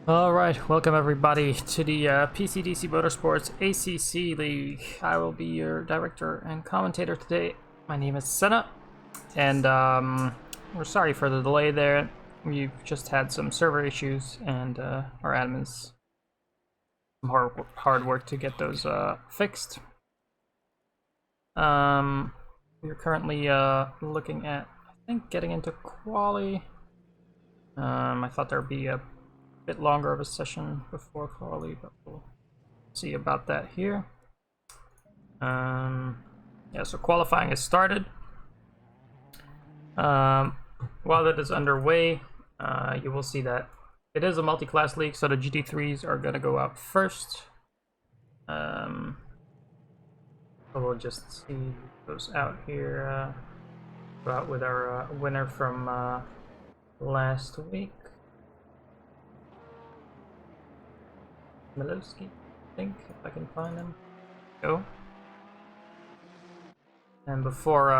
Alright, welcome everybody to the PCDC Motorsports ACC League. I will be your director and commentator today. My name is Senna, and we're sorry for the delay there. We've just had some server issues, and our admins some hard work to get those fixed. We're currently looking at, I think, getting into quali. I thought there'd be a bit longer of a session before quali, but we'll see about that here. Yeah, so qualifying has started. While that is underway, you will see that it is a multi-class league, so the GT3s are going to go out first. So we'll just see those out here. Go out with our winner from last week. Milowski, I think, if I can find him. Go. And before,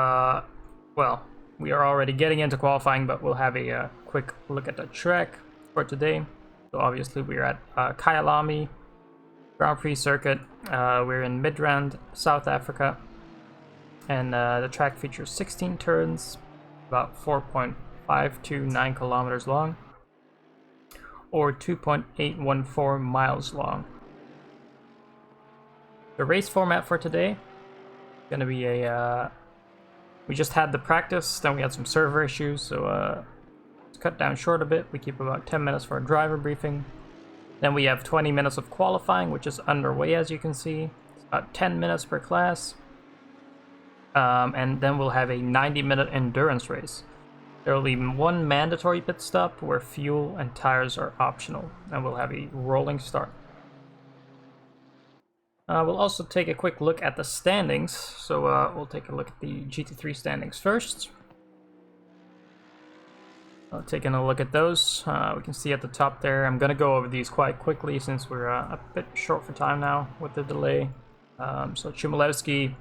well, we are already getting into qualifying, but we'll have a quick look at the track for today. So obviously we're at Kyalami Grand Prix circuit. We're in Midrand, South Africa. And the track features 16 turns, about 4.529 kilometers long, or 2.814 miles long. The race format for today is gonna be a we just had the practice, then we had some server issues, so it's cut down short a bit. We keep about 10 minutes for a driver briefing. Then we have 20 minutes of qualifying, which is underway, as you can see. It's about 10 minutes per class. And then we'll have a 90-minute endurance race. There will be one mandatory pit stop where fuel and tires are optional, and we'll have a rolling start. We'll also take a quick look at the standings, so we'll take a look at the GT3 standings first. Taking a look at those, we can see at the top there. I'm going to go over these quite quickly since we're a bit short for time now with the delay. So Chmielewski,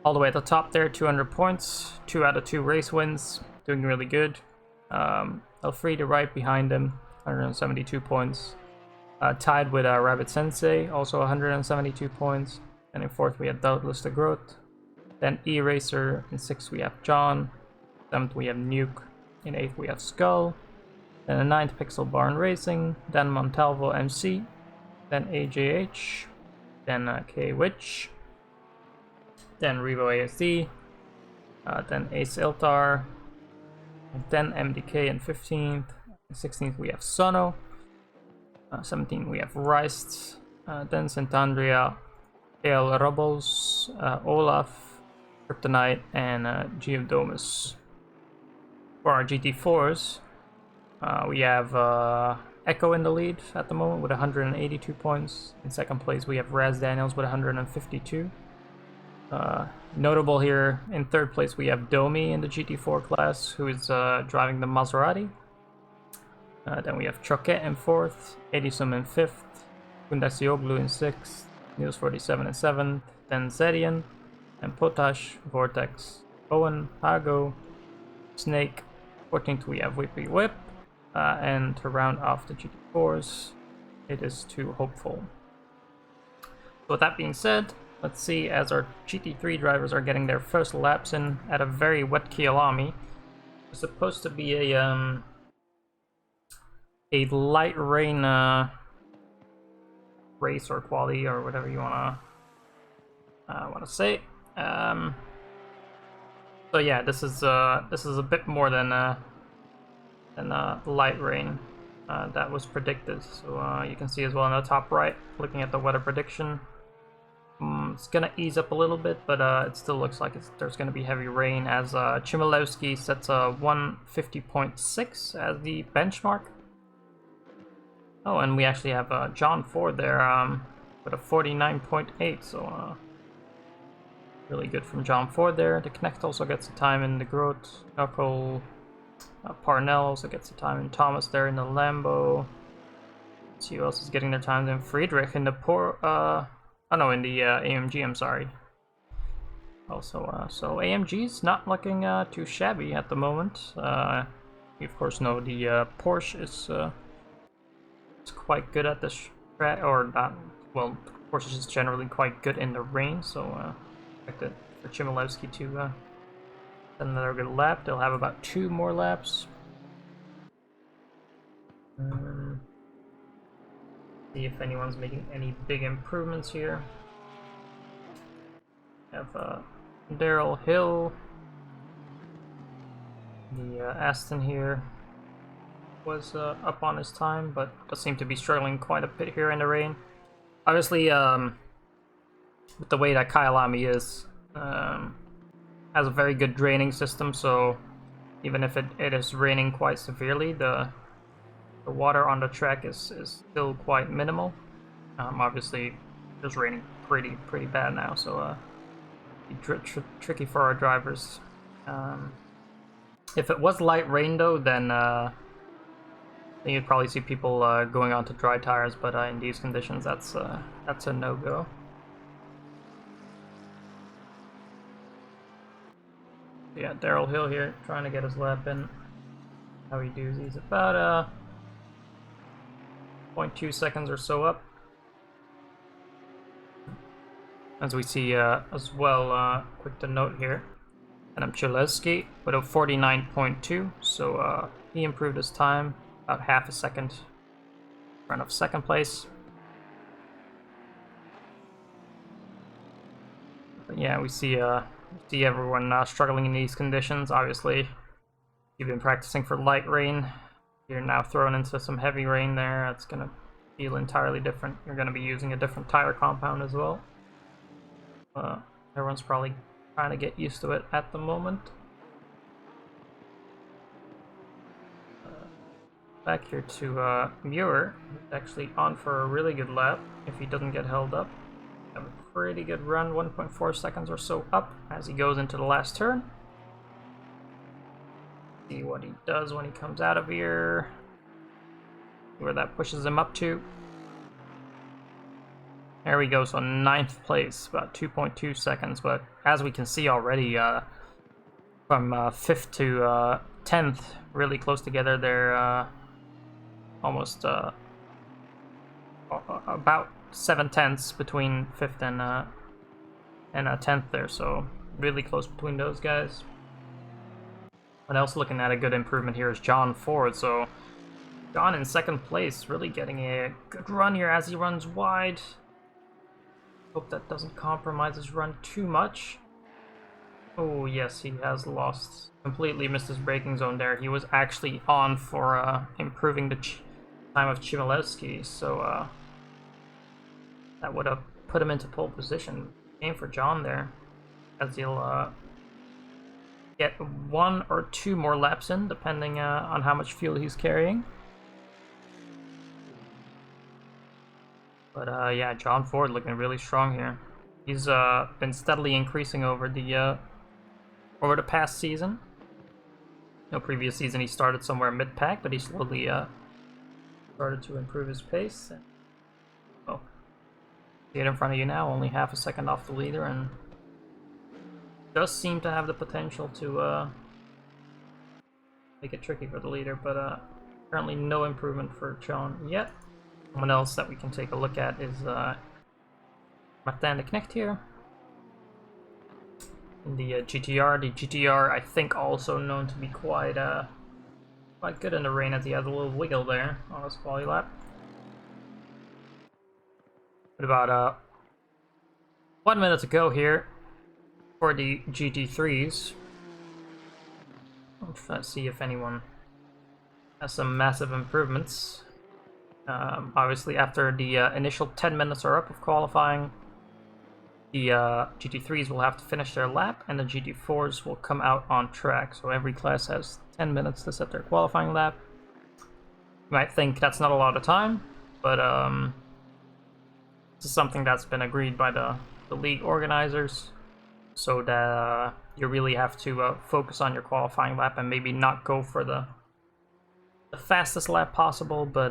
all the way at the top there, 200 points, 2 out of 2 race wins. Doing really good. Elfrida right behind him, 172 points. Tied with Rabbit Sensei, also 172 points. And in 4th we have Doubtless the Groot. Then E-Racer. In 6th we have John. 7th we have Nuke. In 8th we have Skull. Then in 9th Pixel Barn Racing. Then Montalvo MC. Then AJH. Then K-Witch. Then Revo ASD. Then Ace Iltar. Then MDK in 15th. In 16th we have Sono. 17th we have Reist. Then Santandria, El Robles, Olaf, Kryptonite, and Geodomus. For our GT4s, we have Echo in the lead at the moment with 182 points. In 2nd place we have Raz Daniels with 152. Notable here, in 3rd place we have Domi in the GT4 class, who is driving the Maserati. Then we have Choquet in 4th, Edison in 5th, Kundasioglu in 6th, News 47 in 7th, then Zedian, and Potash, Vortex, Owen, Hago, Snake. 14th we have Whippy Whip, and to round off the GT4s, it is Too Hopeful. So with that being said, let's see, as our GT3 drivers are getting their first laps in at a very wet Kyalami. It's supposed to be a light rain race or quali or whatever you wanna say. So yeah, this is a bit more than light rain. that was predicted. So you can see as well in the top right, looking at the weather prediction. It's gonna ease up a little bit, but it still looks like there's gonna be heavy rain as Chmielewski sets a 150.6 as the benchmark. Oh, and we actually have John Ford there with a 49.8, so really good from John Ford there. The Knecht also gets a time in the Groot. Knuckle Parnell also gets a time in Thomas there in the Lambo. Let's see who else is getting their times in. Friedrich in the in the AMG, I'm sorry. Also, so AMG's not looking too shabby at the moment. We of course know the Porsche is quite good at this track, or not. Well, Porsche is just generally quite good in the rain, so expect it for Chmielewski to send another good lap. They'll have about 2 more laps. See if anyone's making any big improvements here. We have Daryl Hill. The Aston here was up on his time, but does seem to be struggling quite a bit here in the rain. Obviously, with the way that Kyalami is, has a very good draining system, so even if it is raining quite severely, the water on the track is still quite minimal. Obviously, it's raining pretty bad now, so tricky for our drivers. If it was light rain though, then you'd probably see people going on to dry tires. But in these conditions, that's a no-go. Yeah, Daryl Hill here trying to get his lap in. How he does? He's about 0.2 seconds or so up. As we see as well, quick to note here, and Chmielewski with a 49.2, so he improved his time about half a second in front of second place. But yeah, we see everyone struggling in these conditions. Obviously, you've been practicing for light rain. You're now thrown into some heavy rain there. It's gonna feel entirely different. You're gonna be using a different tire compound as well. Everyone's probably trying to get used to it at the moment. Back here to Muir, who's actually on for a really good lap if he doesn't get held up. Have a pretty good run, 1.4 seconds or so up as he goes into the last turn. See what he does when he comes out of here, where that pushes him up to. There we go, so 9th place, about 2.2 seconds, but as we can see already, from 5th to 10th, really close together. They're almost about 7/10 between 5th and 10th there, so really close between those guys. What else looking at a good improvement here is John Ford, so John in 2nd place, really getting a good run here as he runs wide. Hope that doesn't compromise his run too much. Oh yes, he has lost, completely missed his braking zone there. He was actually on for improving the time of Chmielewski, so that would have put him into pole position. Aim for John there, as he'll get 1 or 2 more laps in, depending on how much fuel he's carrying. But yeah, John Ford looking really strong here. He's been steadily increasing over the past season. No, previous season he started somewhere mid-pack, but he slowly started to improve his pace. Oh, see it in front of you now, only half a second off the leader, and does seem to have the potential to make it tricky for the leader, but currently no improvement for John yet. Someone else that we can take a look at is Martin de Knecht here in the GTR. The GTR, I think, also known to be quite good in the rain, as he has a little wiggle there on his quali lap. But about 1 minute to go here for the GT3s. Let's see if anyone has some massive improvements. Obviously, after the initial 10 minutes are up of qualifying, the GT3s will have to finish their lap, and the GT4s will come out on track. So every class has 10 minutes to set their qualifying lap. You might think that's not a lot of time, but this is something that's been agreed by the league organizers, so that you really have to focus on your qualifying lap and maybe not go for the fastest lap possible, but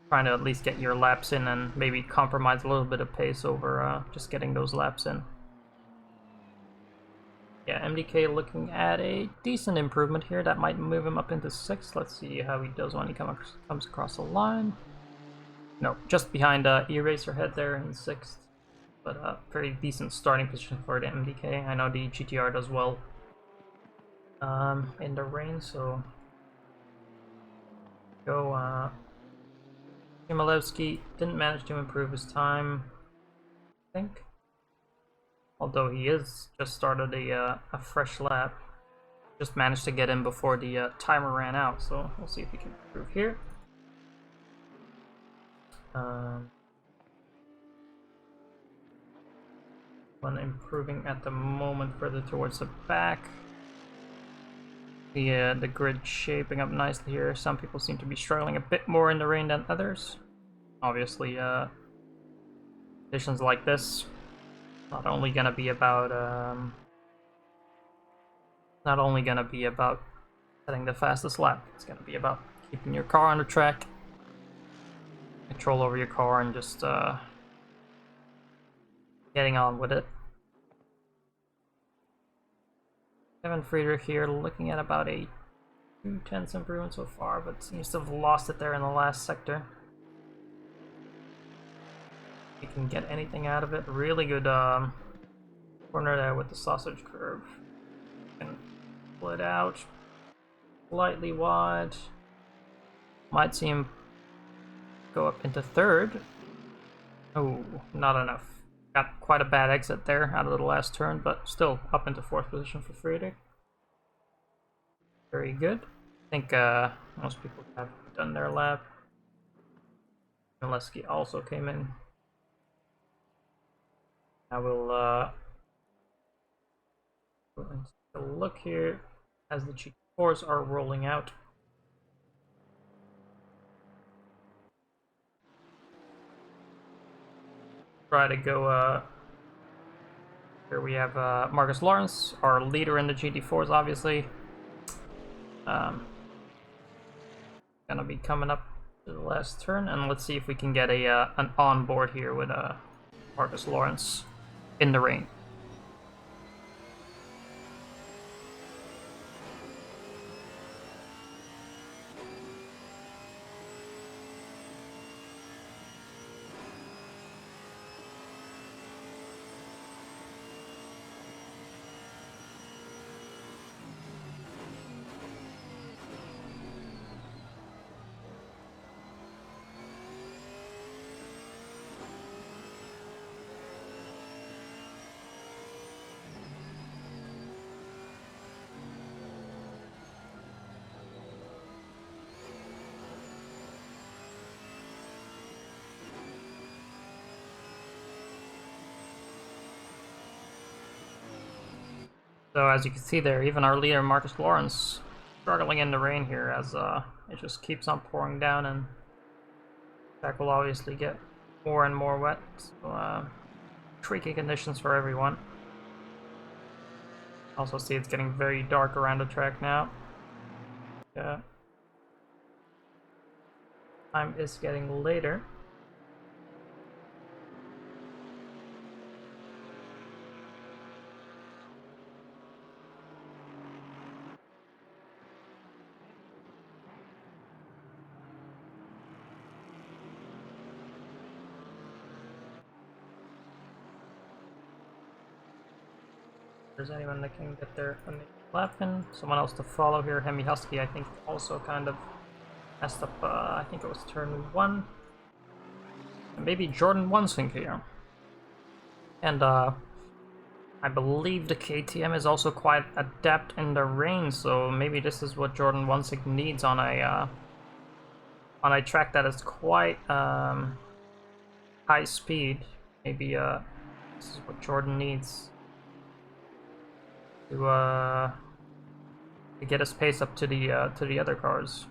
trying to at least get your laps in and maybe compromise a little bit of pace over just getting those laps in. Yeah, MDK looking at a decent improvement here. That might move him up into 6th. Let's see how he does when he comes across the line. No, just behind Eraserhead there in 6th. But very decent starting position for the MDK. I know the GTR does well in the rain, so go. Chmielewski didn't manage to improve his time, I think. Although he is just started a fresh lap. Just managed to get in before the timer ran out, so we'll see if we can improve here. One improving at the moment further towards the back. The grid shaping up nicely here. Some people seem to be struggling a bit more in the rain than others. Obviously, conditions like this not only gonna be about setting the fastest lap. It's gonna be about keeping your car on the track, control over your car, and just getting on with it. Kevin Friedrich here looking at about a 2/10 improvement so far, but seems to have lost it there in the last sector. If you can get anything out of it, really good corner there with the sausage curve. Can pull it out slightly wide. Might see him go up into 3rd. Oh, not enough. Got quite a bad exit there out of the last turn, but still up into 4th position for Friedrich. Very good. I think most people have done their lap. Chmielewski also came in. I will take a look here as the GT4s are rolling out. Try to go here we have Marcus Lawrence, our leader in the GT4s, obviously. Gonna be coming up to the last turn, and let's see if we can get a an onboard here with Marcus Lawrence in the rain. So as you can see there, even our leader Marcus Lawrence struggling in the rain here as it just keeps on pouring down, and the track will obviously get more and more wet. So tricky conditions for everyone. Also see it's getting very dark around the track now. Yeah. Time is getting later. There's anyone that can get their lap in. Someone else to follow here. Hemi Husky, I think, also kind of messed up. I think it was turn 1. And maybe Jordan Wansink here. And I believe the KTM is also quite adept in the rain, so maybe this is what Jordan Wansink needs on a track that is quite high speed. Maybe this is what Jordan needs to get his pace up to the other cars.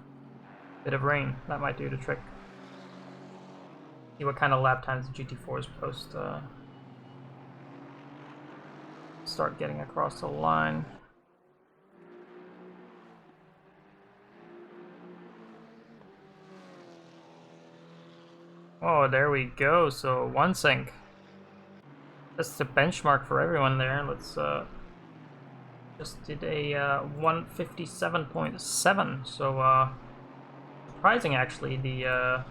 Bit of rain, that might do the trick. See what kind of lap times the GT4s post. Start getting across the line. Oh, there we go. So Wansink. That's the benchmark for everyone there. Let's just did a 157.7. So surprising actually. The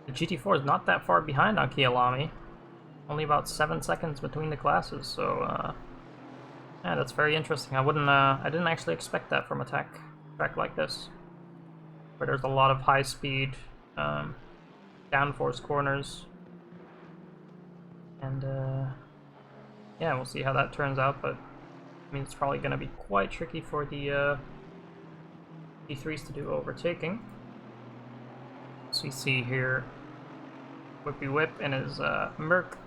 GT4 is not that far behind on Kyalami. Only about 7 seconds between the classes. So yeah, that's very interesting. I didn't actually expect that from a track like this, where there's a lot of high speed downforce corners. And yeah, we'll see how that turns out, but I mean, it's probably going to be quite tricky for the E3s to do overtaking. So we see here Whippy Whip in his Merc.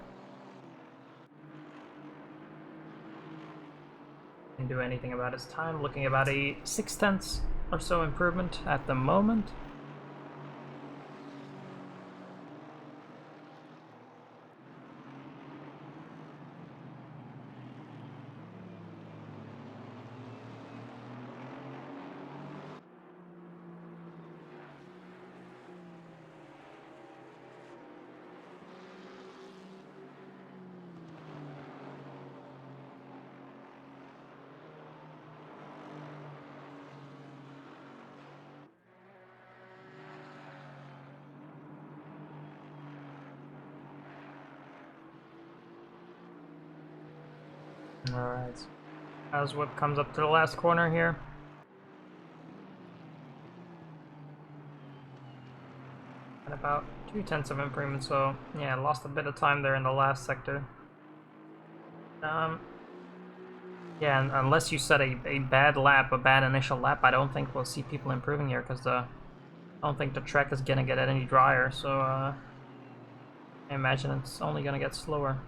Can do anything about his time, looking about a 0.6 or so improvement at the moment. Alright, as Whip comes up to the last corner here. And about 0.2 of improvement, so yeah, lost a bit of time there in the last sector. Yeah, and unless you set a bad lap, a bad initial lap, I don't think we'll see people improving here, because I don't think the track is gonna get any drier, so I imagine it's only gonna get slower.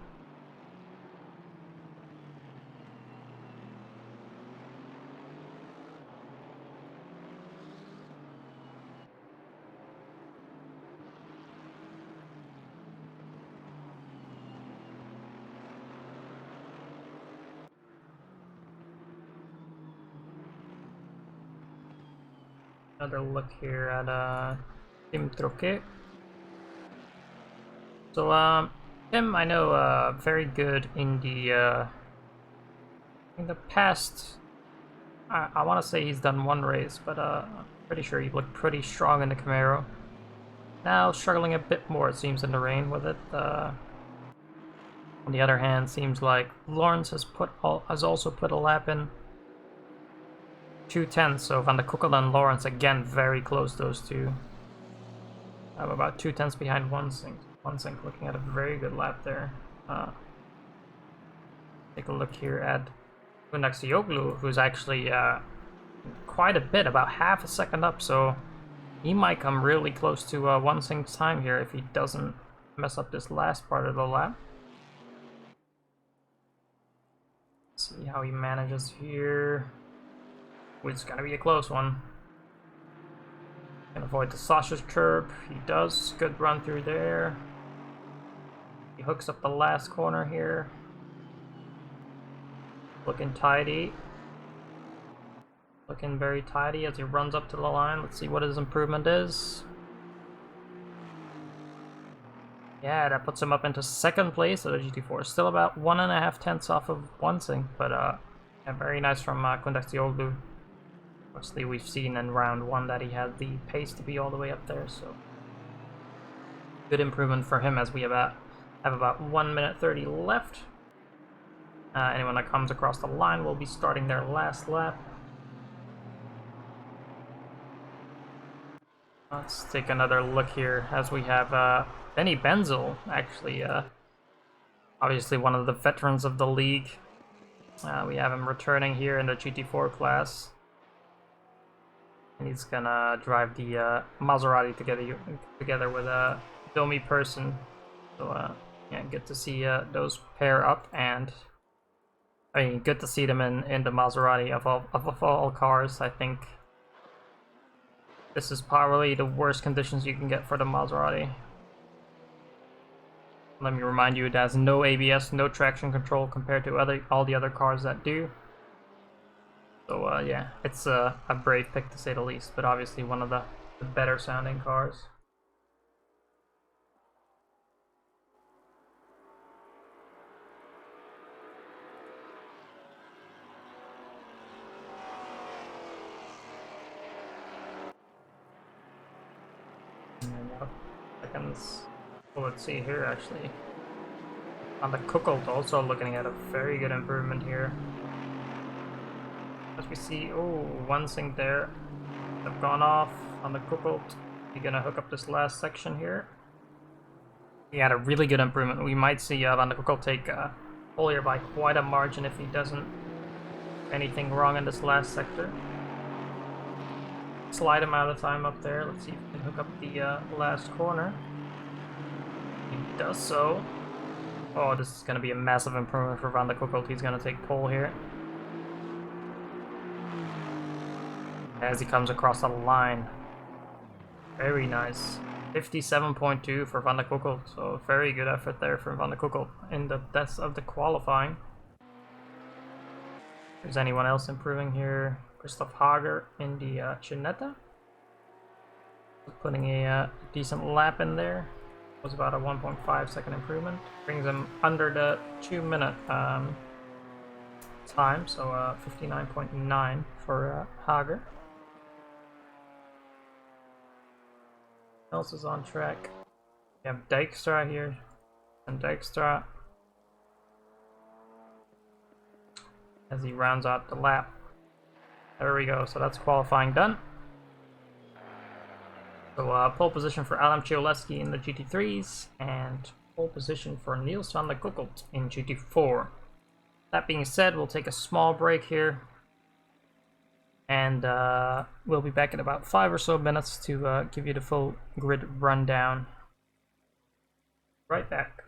Another look here at Tim Troquet. So Tim, I know, very good in the past. I want to say he's done one race, but I'm pretty sure he looked pretty strong in the Camaro. Now struggling a bit more, it seems, in the rain with it. On the other hand, seems like Lawrence has also put a lap in. 2:10, so Van der Kukkelen and Lawrence again very close, those two. I'm about 2/10 behind Wansink. Wansink looking at a very good lap there. Take a look here at Kundaxioglu, who's actually quite a bit, about half a second up, so he might come really close to Wansink's time here if he doesn't mess up this last part of the lap. See how he manages here. It's gonna be a close one. Can avoid the sausage curb. He does. Good run through there. He hooks up the last corner here. Looking tidy. Looking very tidy as he runs up to the line. Let's see what his improvement is. Yeah, that puts him up into second place of the GT4. Still about 1.5 tenths off of Wansink, but yeah, very nice from Kundaxioglu. Obviously, we've seen in round 1 that he had the pace to be all the way up there, so good improvement for him as we have about 1 minute 30 left. Anyone that comes across the line will be starting their last lap. Let's take another look here as we have Benny Benzel actually Obviously one of the veterans of the league. We have him returning here in the GT4 class. And he's gonna drive the Maserati together with Domi Person. So yeah, good to see those pair up, and I mean, good to see them in the Maserati of all cars. I think this is probably the worst conditions you can get for the Maserati. Let me remind you, it has no ABS, no traction control compared to all the other cars that do. So yeah, it's a brave pick to say the least, but obviously one of the better sounding cars. Seconds. Well, let's see here actually. On the Kukolt, also looking at a very good improvement here. As we see, oh, one thing there have gone off on the Kukolt. You're gonna hook up this last section here. He had a really good improvement. We might see Van de Kukolt take pole here by quite a margin if he doesn't anything wrong in this last sector. Slight amount of time up there. Let's see if we can hook up the last corner. He does so. Oh, this is going to be a massive improvement for Van de Kukolt. He's going to take pole here. As he comes across the line. Very nice. 57.2 for Van de Kukolt. So very good effort there for Van de Kukolt in the deaths of the qualifying. Is anyone else improving here? Christoph Hager in the Chinetta. Putting a decent lap in there. Was about a 1.5 second improvement. Brings him under the 2-minute time, so 59.9 for Hager. Who else is on track? We have Dijkstra here, and Dijkstra as he rounds out the lap. There we go, so that's qualifying done. So pole position for Adam Chioleski in the GT3s, and pole position for Niels van der Kukolt in GT4. That being said, we'll take a small break here, and we'll be back in about 5 or so minutes to give you the full grid rundown. Right back.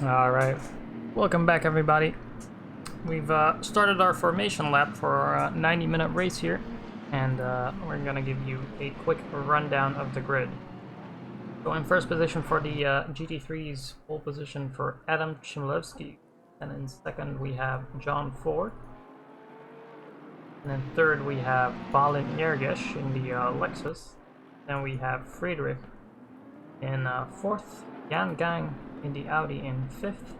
Alright, welcome back everybody. We've started our formation lap for our 90-minute race here, and we're going to give you a quick rundown of the grid. So in first position for the GT3's pole position for Adam Chmielewski, and in second we have John Ford. And in third we have Balint Yergesh in the Lexus. Then we have Friedrich in fourth, Jan Gang in the Audi in fifth,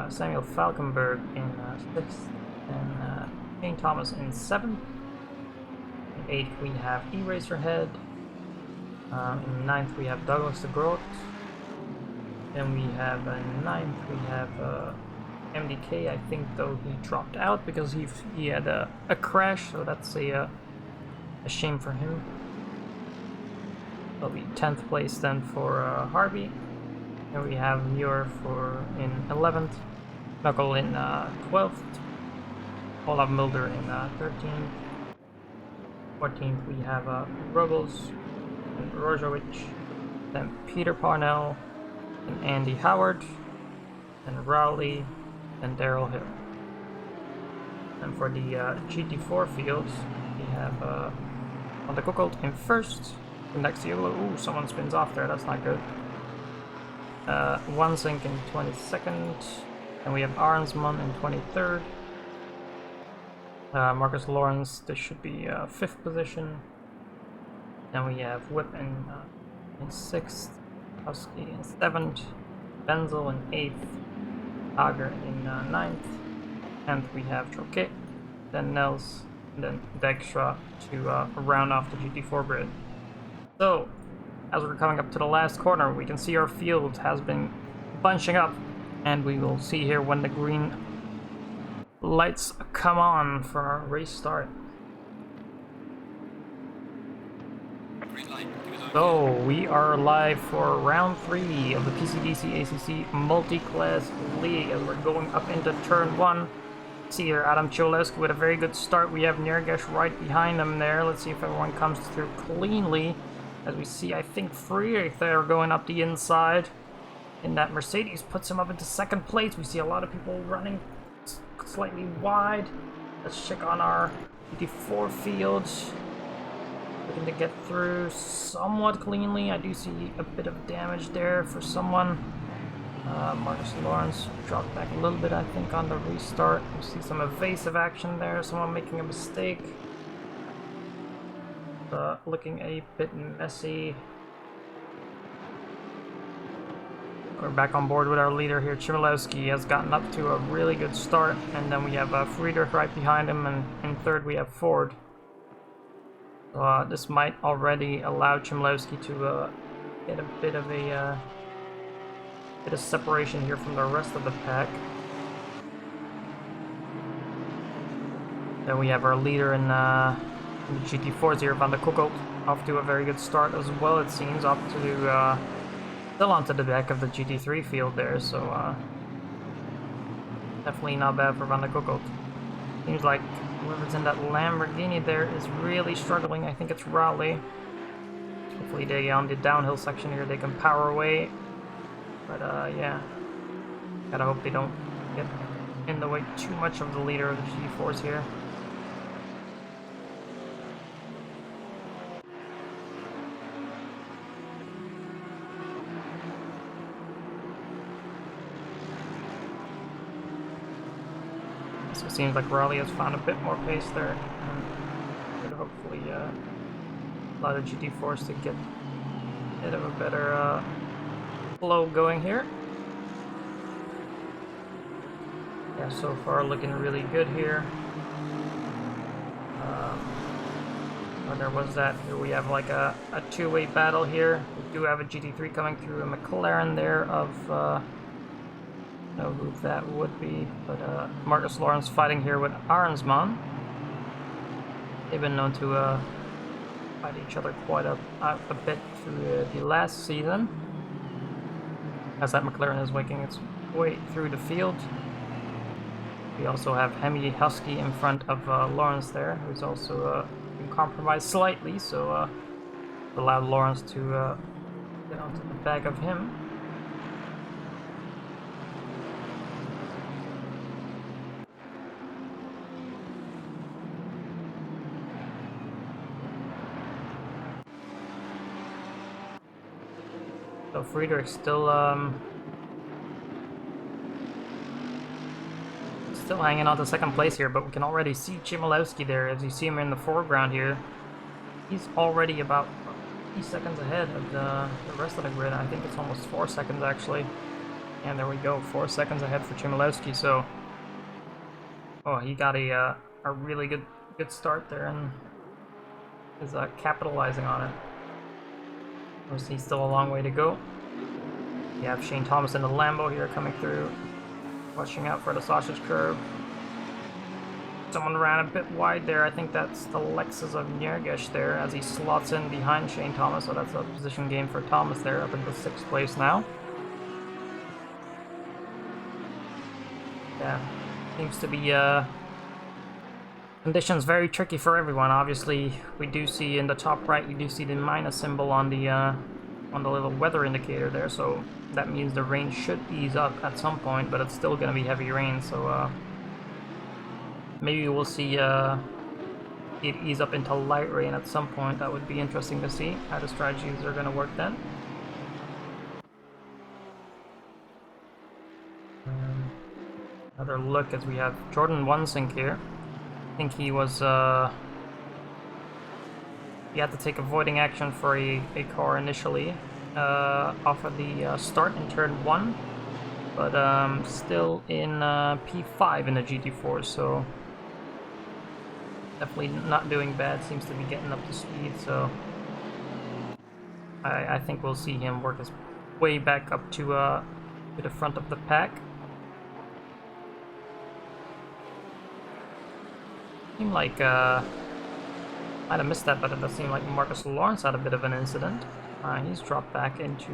Samuel Falkenberg in sixth, and Shane Thomas in seventh. In eighth we have Eraserhead. In ninth we have Douglas de Groot. Then we have in ninth we have MDK. I think though he dropped out because he had a crash, so that's a shame for him. That'll be 10th place then for Harvey. And we have Muir in 11th, Knuckle in 12th, Olaf Mulder in 13th. 14th we have Ruggles and Rojovic, then Peter Parnell and Andy Howard, and Rowley and Daryl Hill. And for the GT4 fields, we have on the Cookhold in first. Next to you, ooh, someone spins off there, that's not good. One Sink in 22nd, and we have Arnsman in 23rd. Marcus Lawrence, this should be 5th position. Then we have Whip in 6th, Husky in 7th, Benzel in 8th, Ager in 9th, and we have Troquet, then Nels, and then Dextra to round off the GT4 grid. So, as we're coming up to the last corner, we can see our field has been bunching up, and we will see here when the green lights come on for our race start. So, we are live for round 3 of the PCDC ACC Multi-Class League as we're going up into turn 1. See here, Adam Chmielewski with a very good start. We have Nergesh right behind him there. Let's see if everyone comes through cleanly. As we see, I think Friedrich there going up the inside. And that Mercedes puts him up into second place. We see a lot of people running slightly wide. Let's check on our GT4 fields. Looking to get through somewhat cleanly. I do see a bit of damage there for someone. Marcus Lawrence dropped back a little bit, I think, on the restart. We see some evasive action there. Someone making a mistake. Looking a bit messy. We're back on board with our leader here. Chmielewski has gotten up to a really good start, and then we have Friedrich right behind him, and in third we have Ford. So this might already allow Chmielewski to get a bit of separation here from the rest of the pack. Then we have our leader in the GT4s here, Van de Cookhold, off to a very good start as well, it seems, up to still onto the back of the GT3 field there, so definitely not bad for Van de Cookhold. Seems like whoever's in that Lamborghini there is really struggling. I think it's Rowley. Hopefully they, on the downhill section here, they can power away, but yeah, gotta hope they don't get in the way too much of the leader of the GT4s here. So it seems like Raleigh has found a bit more pace there, and could hopefully allow the GT4s to get a bit of a better flow going here. Yeah, so far looking really good here. There was that. Here we have like a two-way battle here. We do have a GT3 coming through, a McLaren there of know who that would be, but Marcus Lawrence fighting here with Arnsman. They've been known to fight each other quite a bit through the last season, as that McLaren is making its way through the field. We also have Hemi Husky in front of Lawrence there, who's also been compromised slightly, so allowed Lawrence to get onto the back of him. So Friedrich still hanging on to second place here, but we can already see Chmielewski there. As you see him in the foreground here, he's already about 3 seconds ahead of the rest of the grid. I think it's almost 4 seconds actually. And there we go, 4 seconds ahead for Chmielewski. So, oh, he got a really good start there and is capitalizing on it. Of course, he's still a long way to go. You have Shane Thomas in the Lambo here coming through, watching out for the sausage curve. Someone ran a bit wide there. I think that's the Lexus of Njergish there as he slots in behind Shane Thomas. So that's a position gain for Thomas there, up into 6th place now. Yeah, seems to be conditions very tricky for everyone. Obviously, we do see in the top right, you do see the minus symbol on the little weather indicator there. So that means the rain should ease up at some point, but it's still going to be heavy rain. So maybe we'll see it ease up into light rain at some point. That would be interesting to see how the strategies are going to work then. Another look as we have Jordan Wansink here. I think he was he had to take avoiding action for a car initially off of the start in turn 1, but still in P5 in the GT4, so definitely not doing bad. Seems to be getting up to speed, so I think we'll see him work his way back up to the front of the pack. Seemed like might have missed that, but it does seem like Marcus Lawrence had a bit of an incident. He's dropped back into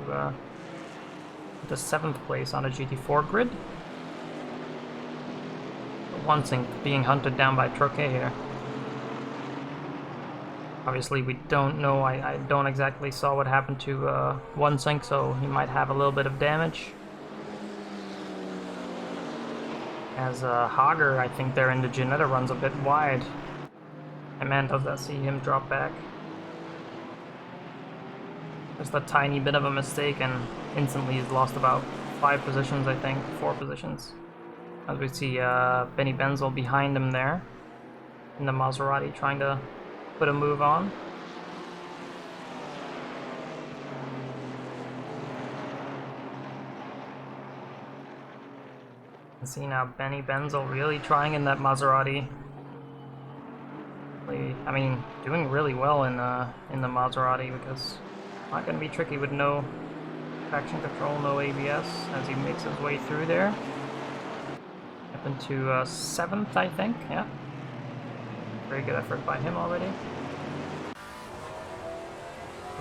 the 7th place on the GT4 grid. Wansink being hunted down by Troquet here. Obviously, we don't know. I don't exactly saw what happened to Wansink, so he might have a little bit of damage. As Hager, I think there in the Ginetta runs a bit wide. And man, does that see him drop back. Just a tiny bit of a mistake, and instantly he's lost about 5 positions, I think, 4 positions. As we see Benny Benzel behind him there in the Maserati, trying to put a move on. See now Benny Benzel really trying in that Maserati. I mean, doing really well in the Maserati, because it's not going to be tricky with no traction control, no ABS, as he makes his way through there. Up into 7th, I think. Yeah, very good effort by him already.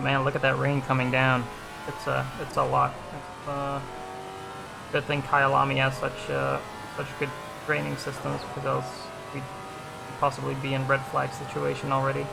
Man, look at that rain coming down. It's a lot. Good thing Kyalami has such good training systems, because else we'd possibly be in red flag situation already.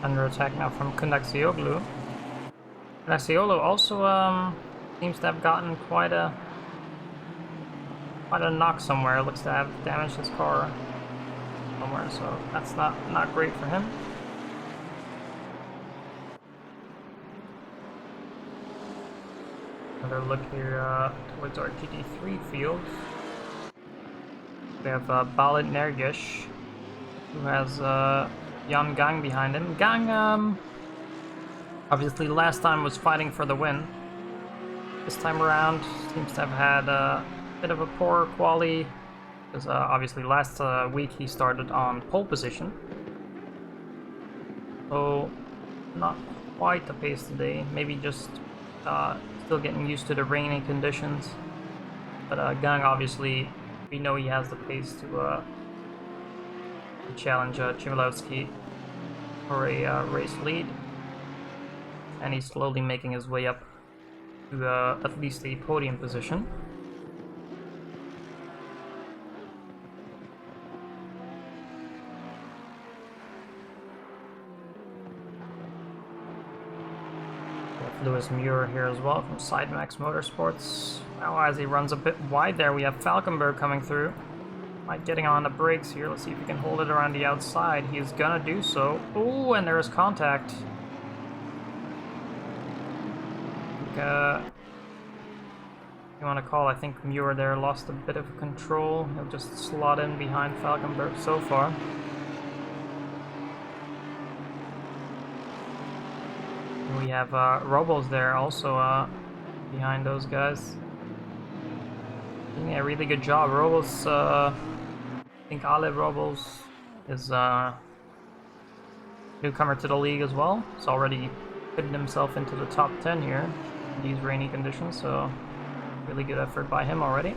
Under attack now from Kundaxioglu. Kundaxioglu also seems to have gotten quite a knock somewhere. Looks to have damaged his car somewhere, so that's not great for him. Another look here towards our GT3 field. We have Balit Nergish, who has Jan Gang behind him. Gang, obviously last time was fighting for the win. This time around seems to have had a bit of a poor quali, because obviously last week he started on pole position. So not quite the pace today, maybe just still getting used to the rainy conditions. But Gang, obviously, we know he has the pace to challenge Chmielewski for a race lead. and he's slowly making his way up to at least a podium position. Lewis Muir here as well from Sidemax Motorsports. Now as he runs a bit wide there, we have Falkenberg coming through. Like getting on the brakes here. Let's see if he can hold it around the outside. He's gonna do so. Ooh, and there is contact. You want to call, I think Muir there lost a bit of control. He'll just slot in behind Falkenberg so far. We have Robles there also behind those guys. Doing a really good job. Robles, I think Ale Robles is newcomer to the league as well. He's already fitted himself into the top 10 here in these rainy conditions, so really good effort by him already.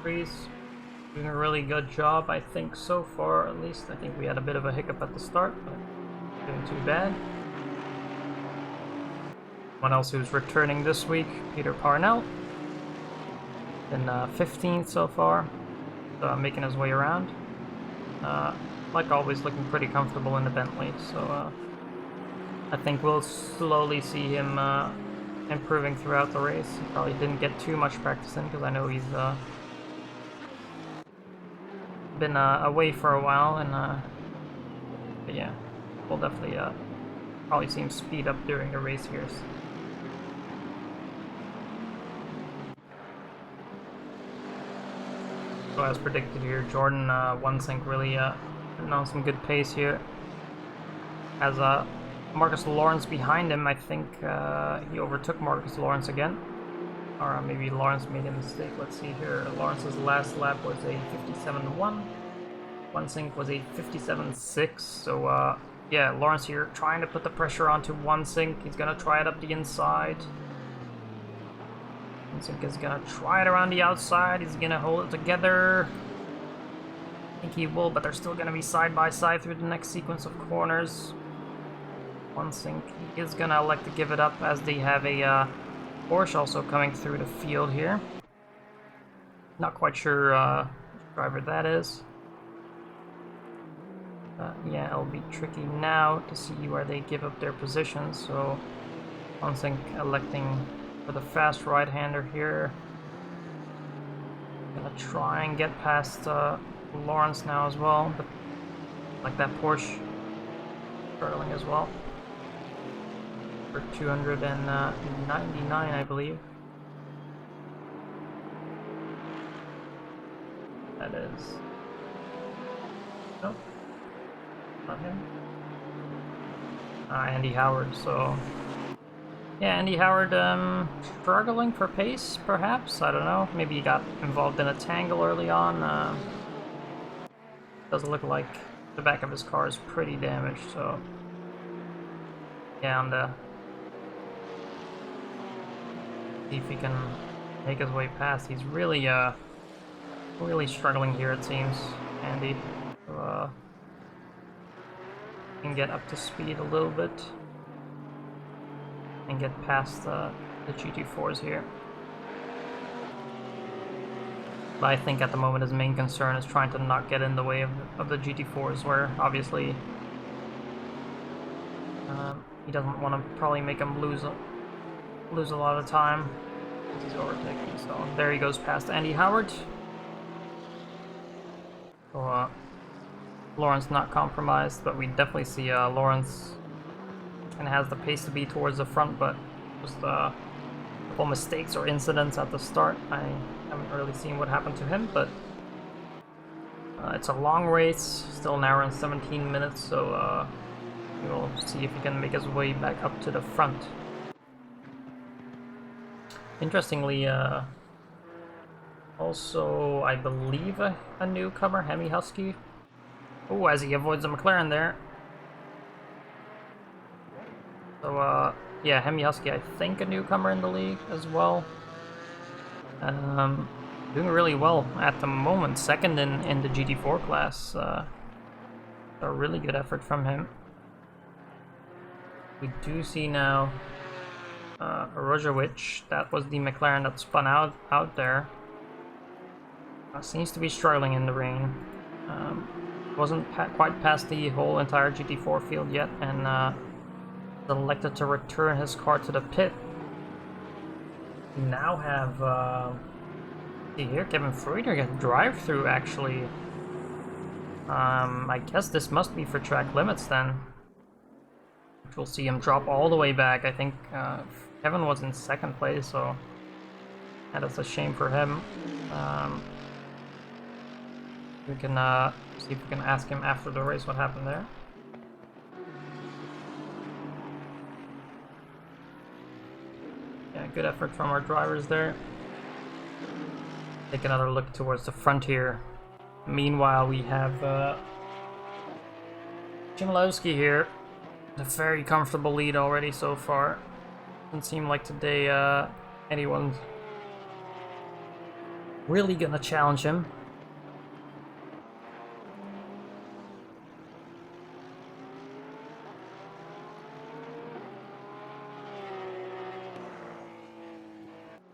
GT3s doing a really good job, I think, so far at least. I think we had a bit of a hiccup at the start, but not doing too bad. One else who's returning this week, Peter Parnell. Been 15th so far, making his way around. Like always, looking pretty comfortable in the Bentley, so I think we'll slowly see him improving throughout the race. He probably didn't get too much practice in because I know he's been away for a while, and but yeah, we'll definitely probably see him speed up during the race here. So as predicted here, Jordan One-Sync really putting on some good pace here. As Marcus Lawrence behind him, I think he overtook Marcus Lawrence again. Or maybe Lawrence made a mistake. Let's see here. Lawrence's last lap was a 57.1. One-Sync was a 57.6. So yeah, Lawrence here trying to put the pressure onto One-Sync. He's gonna try it up the inside. One-Sync is gonna try it around the outside. He's gonna hold it together. I think he will, but they're still gonna be side by side through the next sequence of corners. One-Sync is gonna elect to give it up as they have a Porsche also coming through the field here. Not quite sure which driver that is. Yeah, it'll be tricky now to see where they give up their positions. So One-Sync electing for the fast right-hander here. Gonna try and get past Lawrence now as well, but like that Porsche hurtling as well. 299, I believe. That is. Nope. Not him. Andy Howard, so. Yeah, Andy Howard struggling for pace, perhaps? I don't know. Maybe he got involved in a tangle early on. Doesn't look like the back of his car is pretty damaged, so. Yeah, on the. See if he can make his way past. He's really, really struggling here, it seems, Andy. So, can get up to speed a little bit and get past the GT4s here. But I think at the moment his main concern is trying to not get in the way of the GT4s, where obviously he doesn't want to probably make him lose a lot of time as he's overtaking. So there he goes past Andy Howard. So Lawrence not compromised, but we definitely see Lawrence and has the pace to be towards the front, but just a couple mistakes or incidents at the start. I haven't really seen what happened to him, but it's a long race, still an hour and 17 minutes, so we'll see if he can make his way back up to the front. Interestingly, also, I believe a newcomer, Hemi Husky. Oh, as he avoids the McLaren there. So, yeah, Hemi Husky, I think a newcomer in the league as well. Doing really well at the moment, second in the GT4 class. A really good effort from him. We do see now Rojovic. That was the McLaren that spun out there. Seems to be struggling in the rain. Wasn't quite past the whole entire GT4 field yet, and elected to return his car to the pit. We now have see here, Kevin Freuder get drive-through actually. I guess this must be for track limits then. Which we'll see him drop all the way back. I think Kevin was in second place, so that's a shame for him. We can see if we can ask him after the race what happened there. Yeah, good effort from our drivers there. Take another look towards the front here. Meanwhile, we have Chmielewski here. A very comfortable lead already so far. Doesn't seem like today anyone's really gonna challenge him.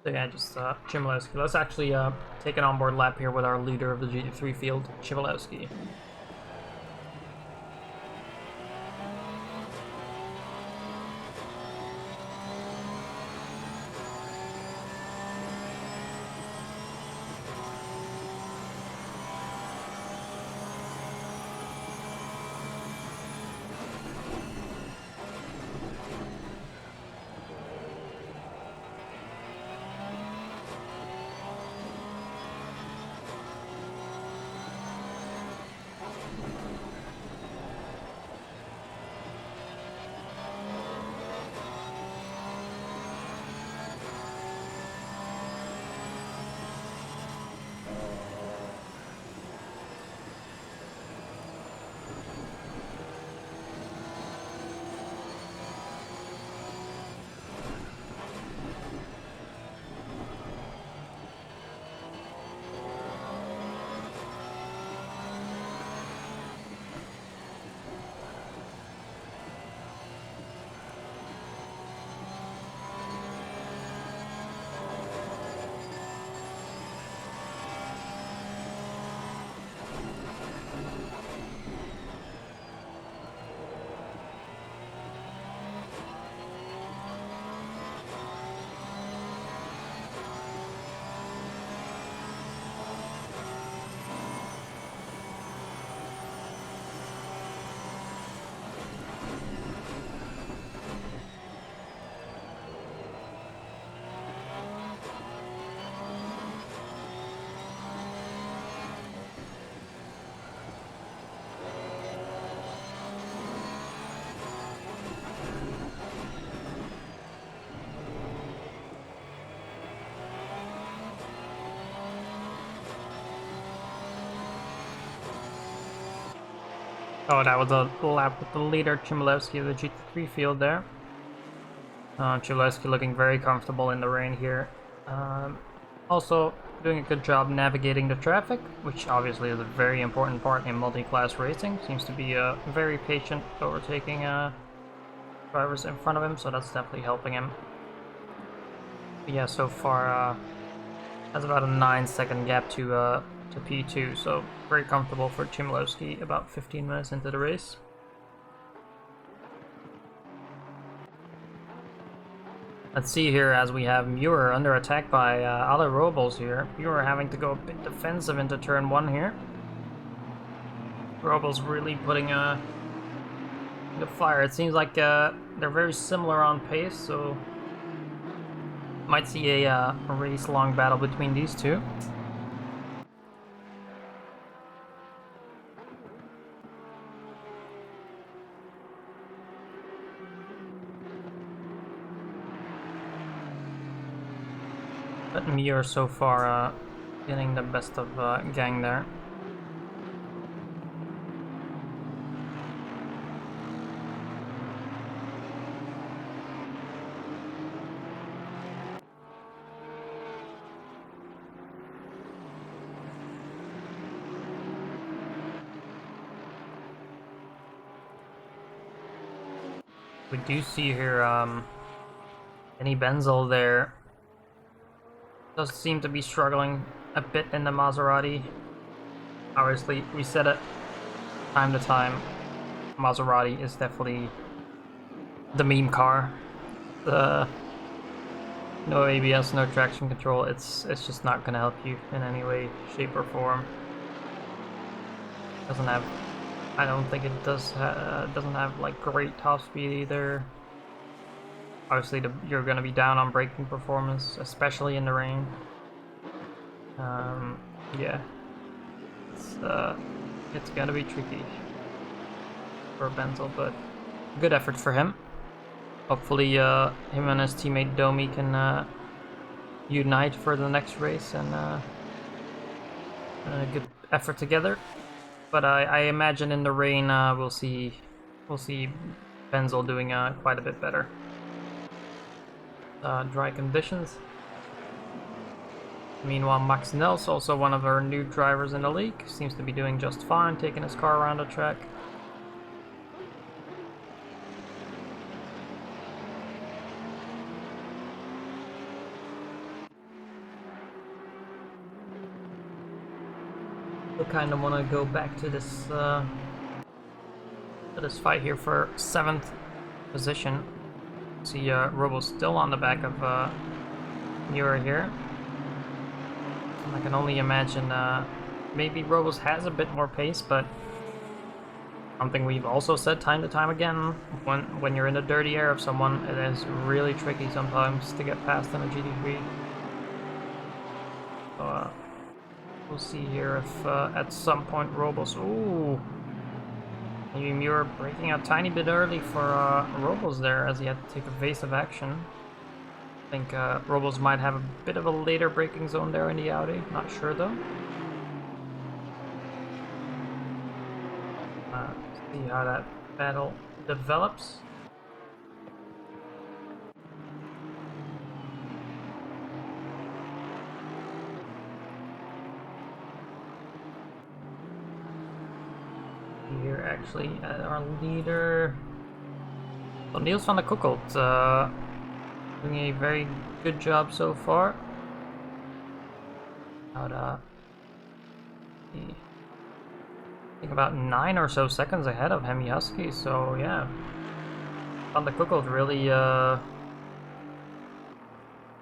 So yeah, just Chmielewski. Let's actually take an onboard lap here with our leader of the GT3 field, Chmielewski. Oh, that was a lap with the leader, Chmielewski, of the GT3 field there. Chmielewski looking very comfortable in the rain here. Also doing a good job navigating the traffic, which obviously is a very important part in multi-class racing. Seems to be very patient overtaking drivers in front of him, so that's definitely helping him. But yeah, so far has about a 9-second gap to P2, so very comfortable for Chmielewski about 15 minutes into the race. Let's see here as we have Muir under attack by other Robles here. Muir having to go a bit defensive into turn 1 here. Robles really putting the fire. It seems like they're very similar on pace, so might see a race-long battle between these two. But Muir so far getting the best of gang there. We do see here, Benny Benzel there does seem to be struggling a bit in the Maserati. Obviously, we said it time to time, Maserati is definitely the meme car. The no ABS, no traction control, it's just not gonna help you in any way, shape, or form. Doesn't have, I don't think it doesn't have like great top speed either. Obviously, you're gonna be down on braking performance, especially in the rain. Yeah, it's gonna be tricky for Benzel, but good effort for him. Hopefully, him and his teammate Domi can unite for the next race and a good effort together. But I imagine in the rain we'll see Benzel doing quite a bit better. Dry conditions. Meanwhile, Max Nels, also one of our new drivers in the league, seems to be doing just fine, taking his car around the track. I kind of want to go back to this fight here for 7th position. See, Robo's still on the back of Muir here. I can only imagine maybe Robos has a bit more pace, but something we've also said time to time again, when you're in the dirty air of someone, it is really tricky sometimes to get past in a GT3. So we'll see here if at some point Robos, ooh, maybe Muir breaking a tiny bit early for Robos there as he had to take evasive action. I think Robos might have a bit of a later braking zone there in the Audi, not sure though. See how that battle develops. Here actually our leader, well, Niels van der Koeckelt, doing a very good job so far. I think about 9 or so seconds ahead of Hemi Husky, so yeah. Van der Koeckelt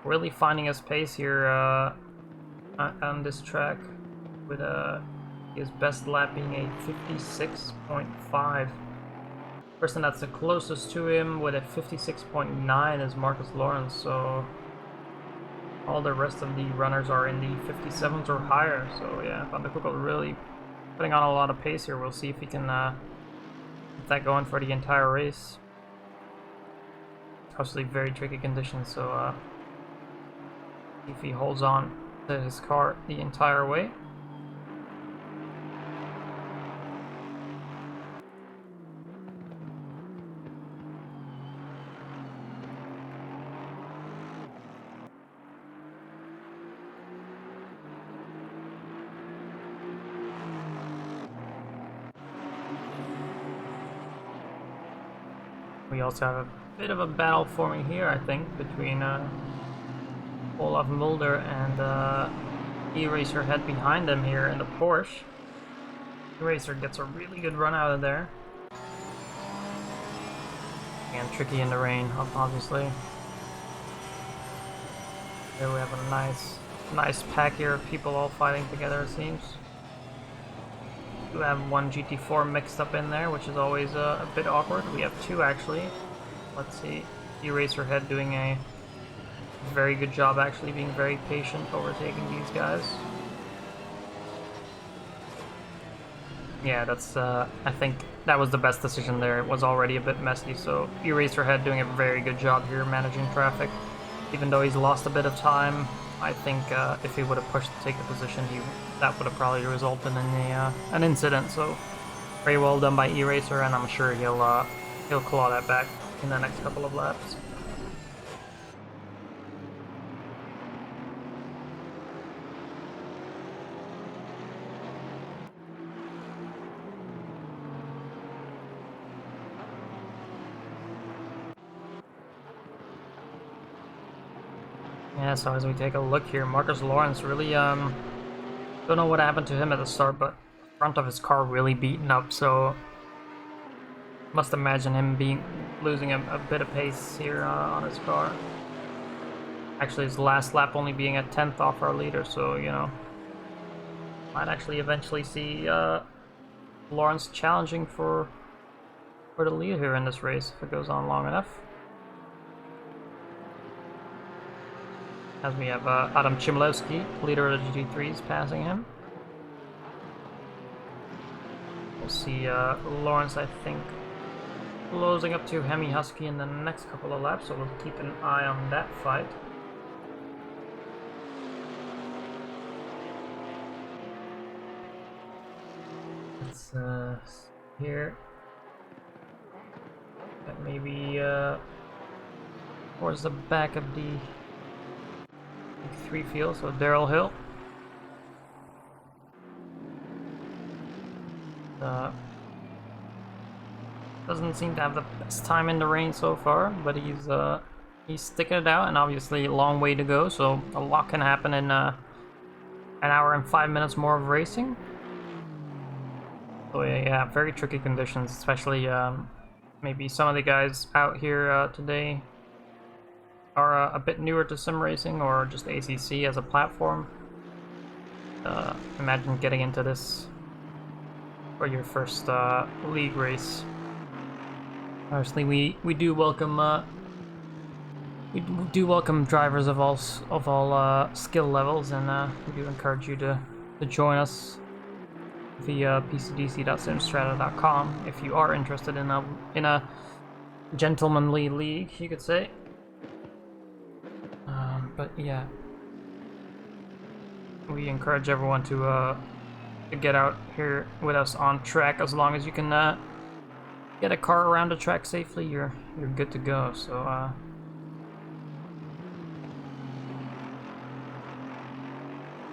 really finding his pace here on this track with his best lap being a 56.5. Person that's the closest to him with a 56.9 is Marcus Lawrence, so all the rest of the runners are in the 57s or higher. So yeah, Van der Koeckelt really putting on a lot of pace here. We'll see if he can get that going for the entire race. Obviously very tricky conditions, so if he holds on to his car the entire way. We also have a bit of a battle forming here, I think, between Olaf Mulder and E-Racer head behind them here in the Porsche. E-Racer gets a really good run out of there. And tricky in the rain, obviously. There we have a nice pack here of people all fighting together, it seems. We have one GT4 mixed up in there, which is always a bit awkward. We have two actually. Let's see. E-Racer head doing a very good job, actually being very patient overtaking these guys. Yeah, that's I think that was the best decision there. It was already a bit messy, so E-Racer head doing a very good job here managing traffic. Even though he's lost a bit of time, I think if he would have pushed to take the position, that would have probably resulted in an incident. So very well done by E-Racer, and I'm sure he'll claw that back in the next couple of laps. Yeah, so as we take a look here, Marcus Lawrence really, don't know what happened to him at the start, but the front of his car really beaten up, so must imagine him losing a bit of pace here on his car. Actually, his last lap only being a 10th off our leader, so, you know, might actually eventually see Lawrence challenging for the lead here in this race if it goes on long enough. As we have Adam Chmielewski, leader of the GT3s, passing him. We'll see Lawrence, I think, closing up to Hemi Husky in the next couple of laps, so we'll keep an eye on that fight. Let's here. That maybe towards the back of the 3 field, so Daryl Hill. Doesn't seem to have the best time in the rain so far, but he's sticking it out, and obviously a long way to go, so a lot can happen in an hour and 5 minutes more of racing. So yeah, very tricky conditions, especially maybe some of the guys out here today are a bit newer to sim racing or just ACC as a platform. Imagine getting into this for your first league race. Obviously, we do welcome drivers of all skill levels, and we do encourage you to join us via pcdc.simstrata.com if you are interested in a gentlemanly league, you could say. But yeah, we encourage everyone to get out here with us on track. As long as you can get a car around the track safely, you're good to go. So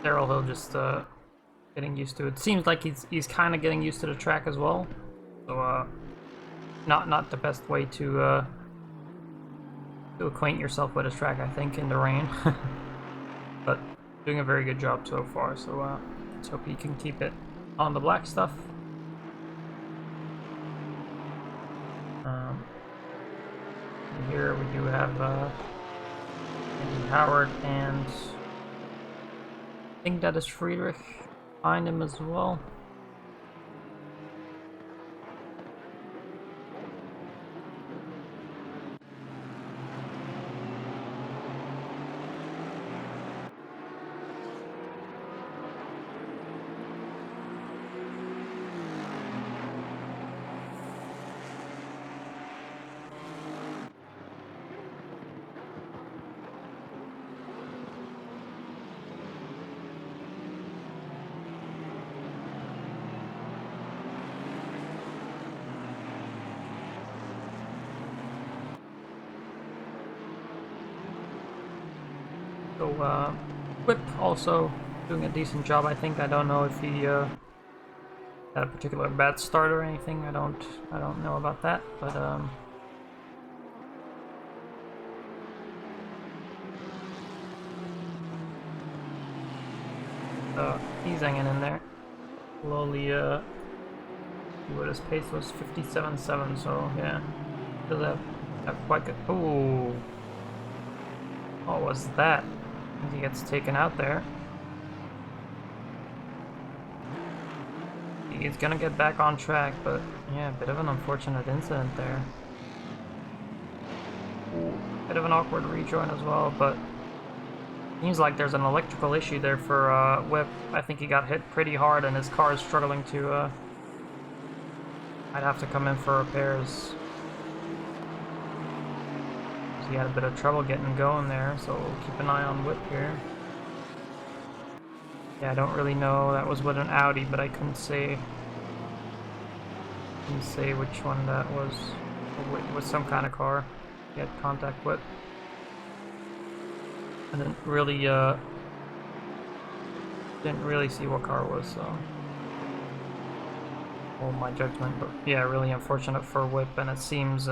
Daryl Hill just getting used to it. Seems like he's kind of getting used to the track as well. So not the best way to acquaint yourself with a track, I think, in the rain. But doing a very good job so far, so let's hope he can keep it on the black stuff. Here we do have Andy Howard, and I think that is Friedrich behind him as well. So Whip also doing a decent job, I think. I don't know if he had a particular bad start or anything. I don't know about that, but he's hanging in there. Slowly, what his pace was 57.7, so yeah, does have quite good. Ooh, what was that? He gets taken out there. He's gonna get back on track, but yeah, a bit of an unfortunate incident there. Ooh, bit of an awkward rejoin as well, but seems like there's an electrical issue there for Whip. I think he got hit pretty hard, and his car is struggling to. I'd have to come in for repairs. He had a bit of trouble getting going there, so we'll keep an eye on Whip here. Yeah, I don't really know. That was with an Audi, but I couldn't say which one that was. It was some kind of car he had contact with. I didn't really see what car it was, so hold my judgment. But yeah, really unfortunate for Whip, and it seems.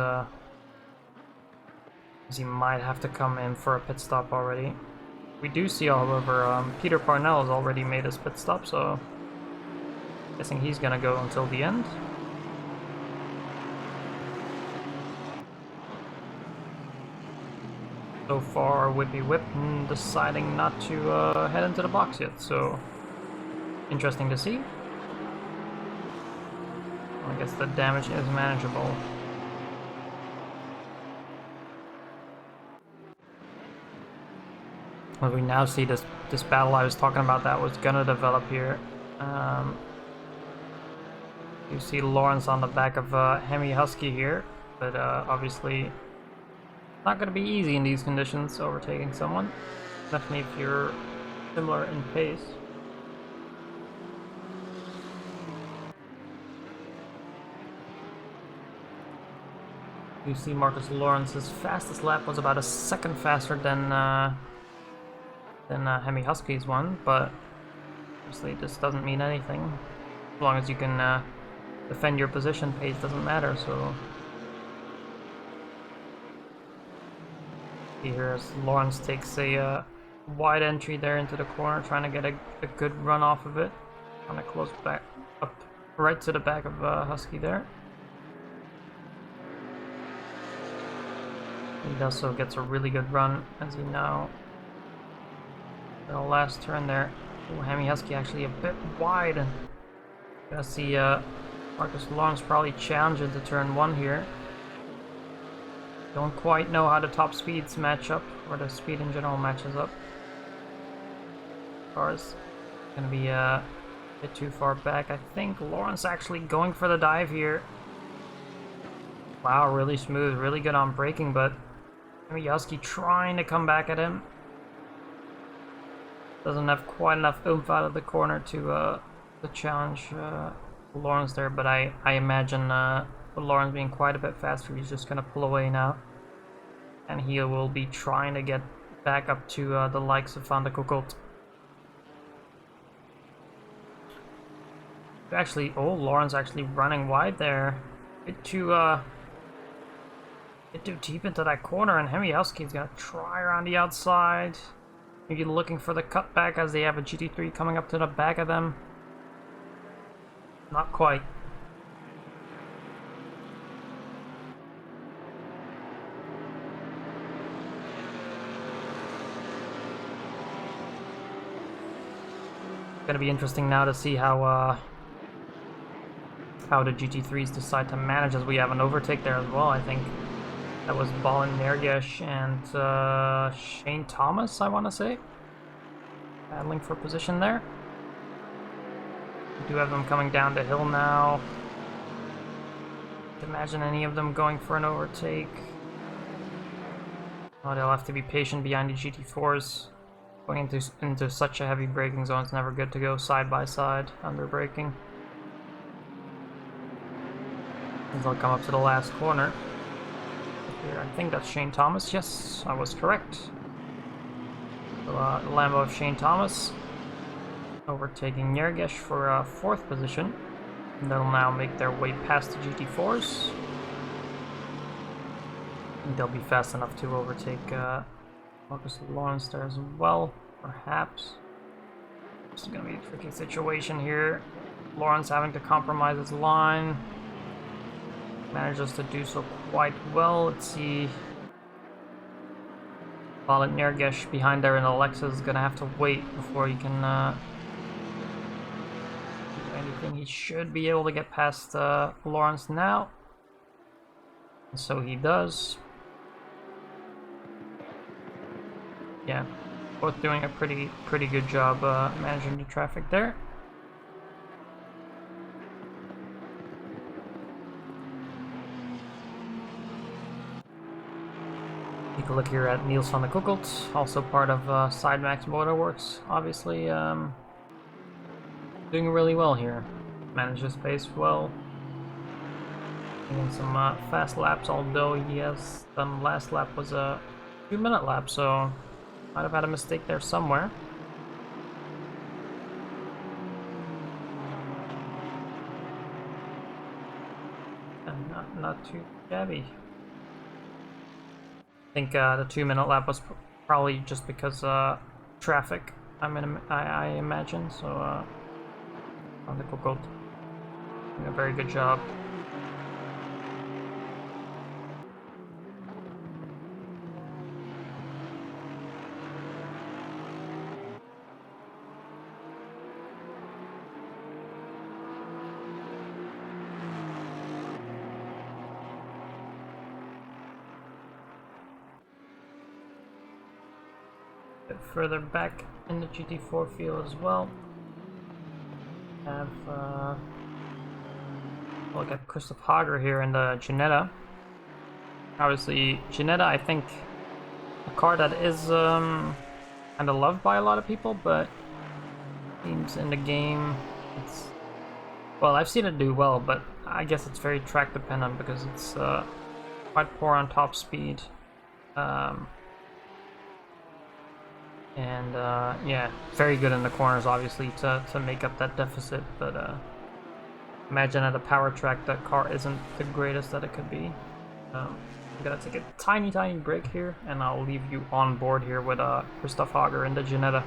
He might have to come in for a pit stop already. We do see, however, Peter Parnell has already made his pit stop, so guessing he's gonna go until the end. So far, Whippy Whip deciding not to head into the box yet, so interesting to see. I guess the damage is manageable. Well, we now see this battle I was talking about that was gonna develop here. You see Lawrence on the back of Hemi Husky here, but obviously not gonna be easy in these conditions, overtaking someone. Definitely if you're similar in pace. You see Marcus Lawrence's fastest lap was about a second faster than Hemi Husky's one, but obviously this doesn't mean anything. As long as you can defend your position, pace doesn't matter, so... Here as Lawrence takes a wide entry there into the corner, trying to get a good run off of it. Trying to close back up right to the back of Husky there. He also gets a really good run as he now... The last turn there. Ooh, Hemi Husky actually a bit wide. Gonna see Marcus Lawrence probably challenge into turn 1 here. Don't quite know how the top speeds match up, or the speed in general matches up. Cars gonna be a bit too far back. I think Lawrence actually going for the dive here. Wow, really smooth, really good on braking, but Hemi Husky trying to come back at him. Doesn't have quite enough oomph out of the corner to challenge Lawrence there, but I imagine with Lawrence being quite a bit faster, he's just gonna pull away now. And he will be trying to get back up to the likes of Van de Koekolt. Actually, oh, Lawrence actually running wide there. Bit too deep into that corner, and Hemi Husky's gonna try around the outside. Maybe looking for the cutback as they have a GT3 coming up to the back of them. Not quite. Gonna be interesting now to see how the GT3s decide to manage, as we have an overtake there as well. I think that was Balin Nergesh and Shane Thomas, I want to say, battling for position there. We do have them coming down the hill now. Can't imagine any of them going for an overtake. Oh, they'll have to be patient behind the GT4s. Going into such a heavy braking zone, it's never good to go side by side under braking. As they'll come up to the last corner. Here, I think that's Shane Thomas. Yes, I was correct. So, Lambo of Shane Thomas overtaking Nergesh for 4th position. And they'll now make their way past the GT4s. And they'll be fast enough to overtake Marcus Lawrence there as well, perhaps. This is going to be a tricky situation here. Lawrence having to compromise his line. Manages to do so quite well. Let's see. Balin Nergesh behind there in the Lexus is going to have to wait before he can do anything. He should be able to get past Lawrence now. And so he does. Yeah, both doing a pretty good job managing the traffic there. Take a look here at Niels van de Koekolt, also part of Sidemax Motorworks, obviously doing really well here. Manages pace well. Getting some fast laps, although he has done last lap was a 2-minute lap, so might have had a mistake there somewhere. And not too shabby. I think the 2-minute lap was probably just because traffic. I imagine so. On the Cocotte, doing a very good job. Bit further back in the GT4 field as well. Have look at Christoph Hager here in the Ginetta. Obviously, Ginetta, I think, a car that is kind of loved by a lot of people, but seems in the game, it's, well, I've seen it do well, but I guess it's very track dependent because it's quite poor on top speed. And yeah, very good in the corners, obviously, to make up that deficit. But imagine at a power track, that car isn't the greatest that it could be. I'm gonna take a tiny break here, and I'll leave you on board here with Christoph Hager in the Ginetta.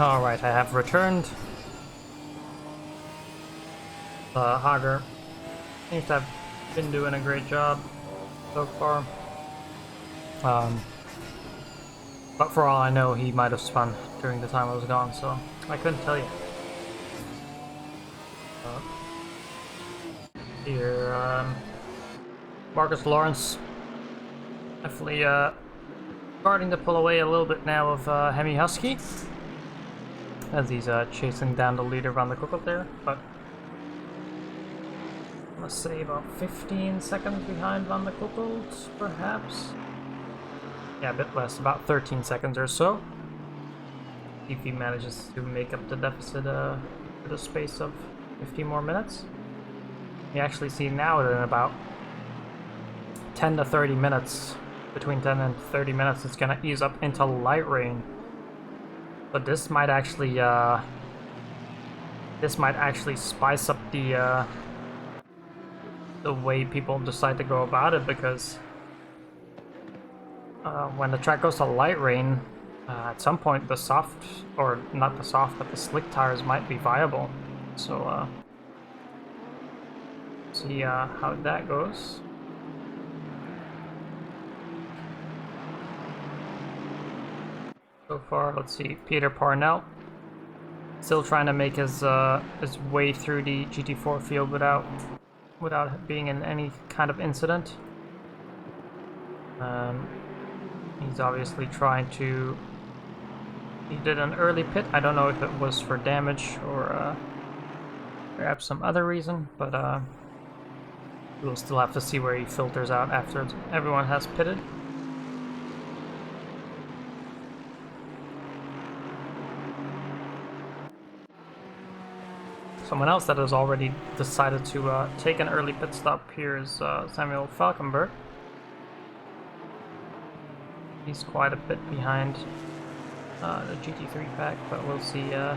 Alright, I have returned. Hager seems to have been doing a great job so far. But for all I know, he might have spun during the time I was gone, so I couldn't tell you. Here, Marcus Lawrence definitely starting to pull away a little bit now of Hemi Husky, as he's chasing down the leader Van der Koekel there, but let's say about 15 seconds behind Van der Koekel, perhaps. Yeah, a bit less, about 13 seconds or so. If he manages to make up the deficit for the space of 15 more minutes. You actually see now that in about 10 to 30 minutes, between 10 and 30 minutes, it's gonna ease up into light rain. But this might actually spice up the way people decide to go about it, because when the track goes to light rain, at some point the soft, or not the soft, but the slick tires might be viable. So see how that goes. So far, let's see, Peter Parnell still trying to make his way through the GT4 field without being in any kind of incident. He's obviously trying to. He did an early pit. I don't know if it was for damage or perhaps some other reason, but we'll still have to see where he filters out after everyone has pitted. Someone else that has already decided to take an early pit stop here is Samuel Falkenberg. He's quite a bit behind the GT3 pack, but we'll see how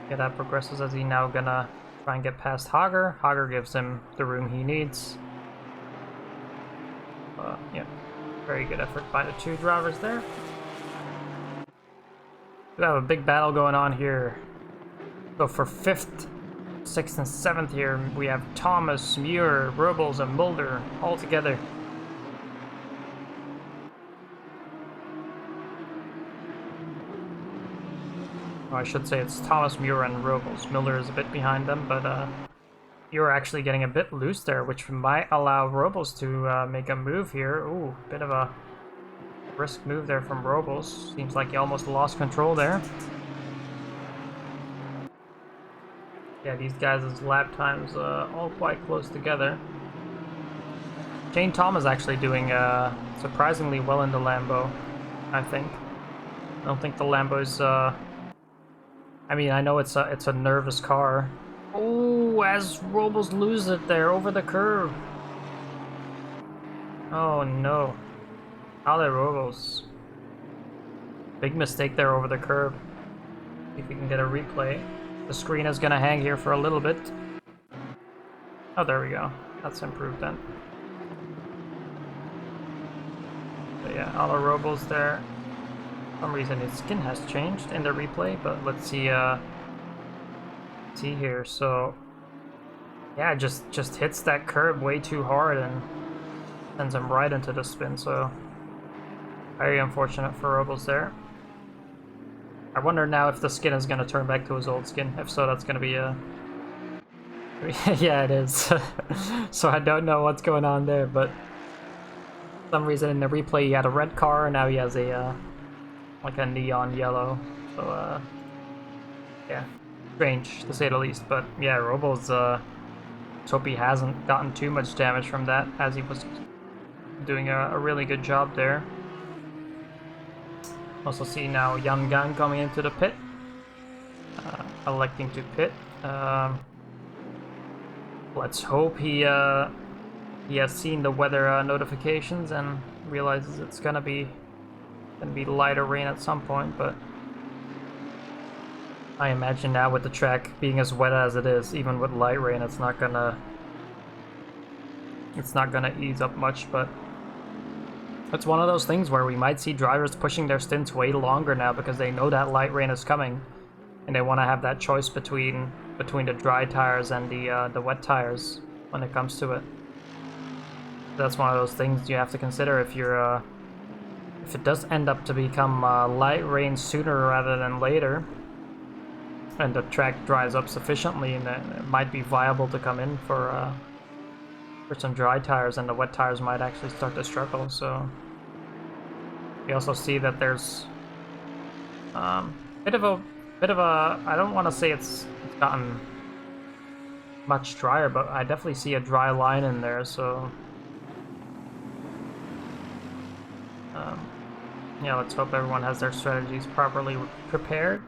that progresses, as he's now gonna try and get past Hager. Hager gives him the room he needs. Yeah, very good effort by the two drivers there. We have a big battle going on here. So for 5th, 6th, and 7th here, we have Thomas, Muir, Robles, and Mulder all together. Oh, I should say it's Thomas, Muir, and Robles. Miller is a bit behind them, but you're actually getting a bit loose there, which might allow Robles to make a move here. Ooh, bit of a brisk move there from Robles. Seems like he almost lost control there. Yeah, these guys' lap times all quite close together. Shane Tom is actually doing surprisingly well in the Lambo, I think. I don't think the Lambo's... I mean, I know it's a nervous car. Oh, as Robles loses it there over the curve. Oh no. Ale Robles. Big mistake there over the curve. See if we can get a replay. The screen is gonna hang here for a little bit. Oh, there we go. That's improved then. But yeah, Ale Robles there. For some reason his skin has changed in the replay, but let's see see here. So yeah, just hits that curb way too hard and sends him right into the spin, so very unfortunate for Robles there. I wonder now if the skin is going to turn back to his old skin. If so, that's going to be a... yeah, it is. So I don't know what's going on there, but for some reason in the replay he had a red car, and now he has a like a neon yellow. So yeah, strange to say the least. But yeah, Robles, let's hope he hasn't gotten too much damage from that, as he was doing a really good job there. Also see now Jan Gang coming into the pit, electing to pit. Let's hope he has seen the weather notifications and realizes it's gonna be lighter rain at some point. But I imagine now with the track being as wet as it is, even with light rain, it's not gonna ease up much. But it's one of those things where we might see drivers pushing their stints way longer now because they know that light rain is coming, and they want to have that choice between the dry tires and the wet tires when it comes to it. That's one of those things you have to consider if you're if it does end up to become light rain sooner rather than later, and the track dries up sufficiently, and it might be viable to come in for some dry tires, and the wet tires might actually start to struggle. So we also see that there's bit of a I don't want to say it's gotten much drier, but I definitely see a dry line in there. So yeah, let's hope everyone has their strategies properly prepared.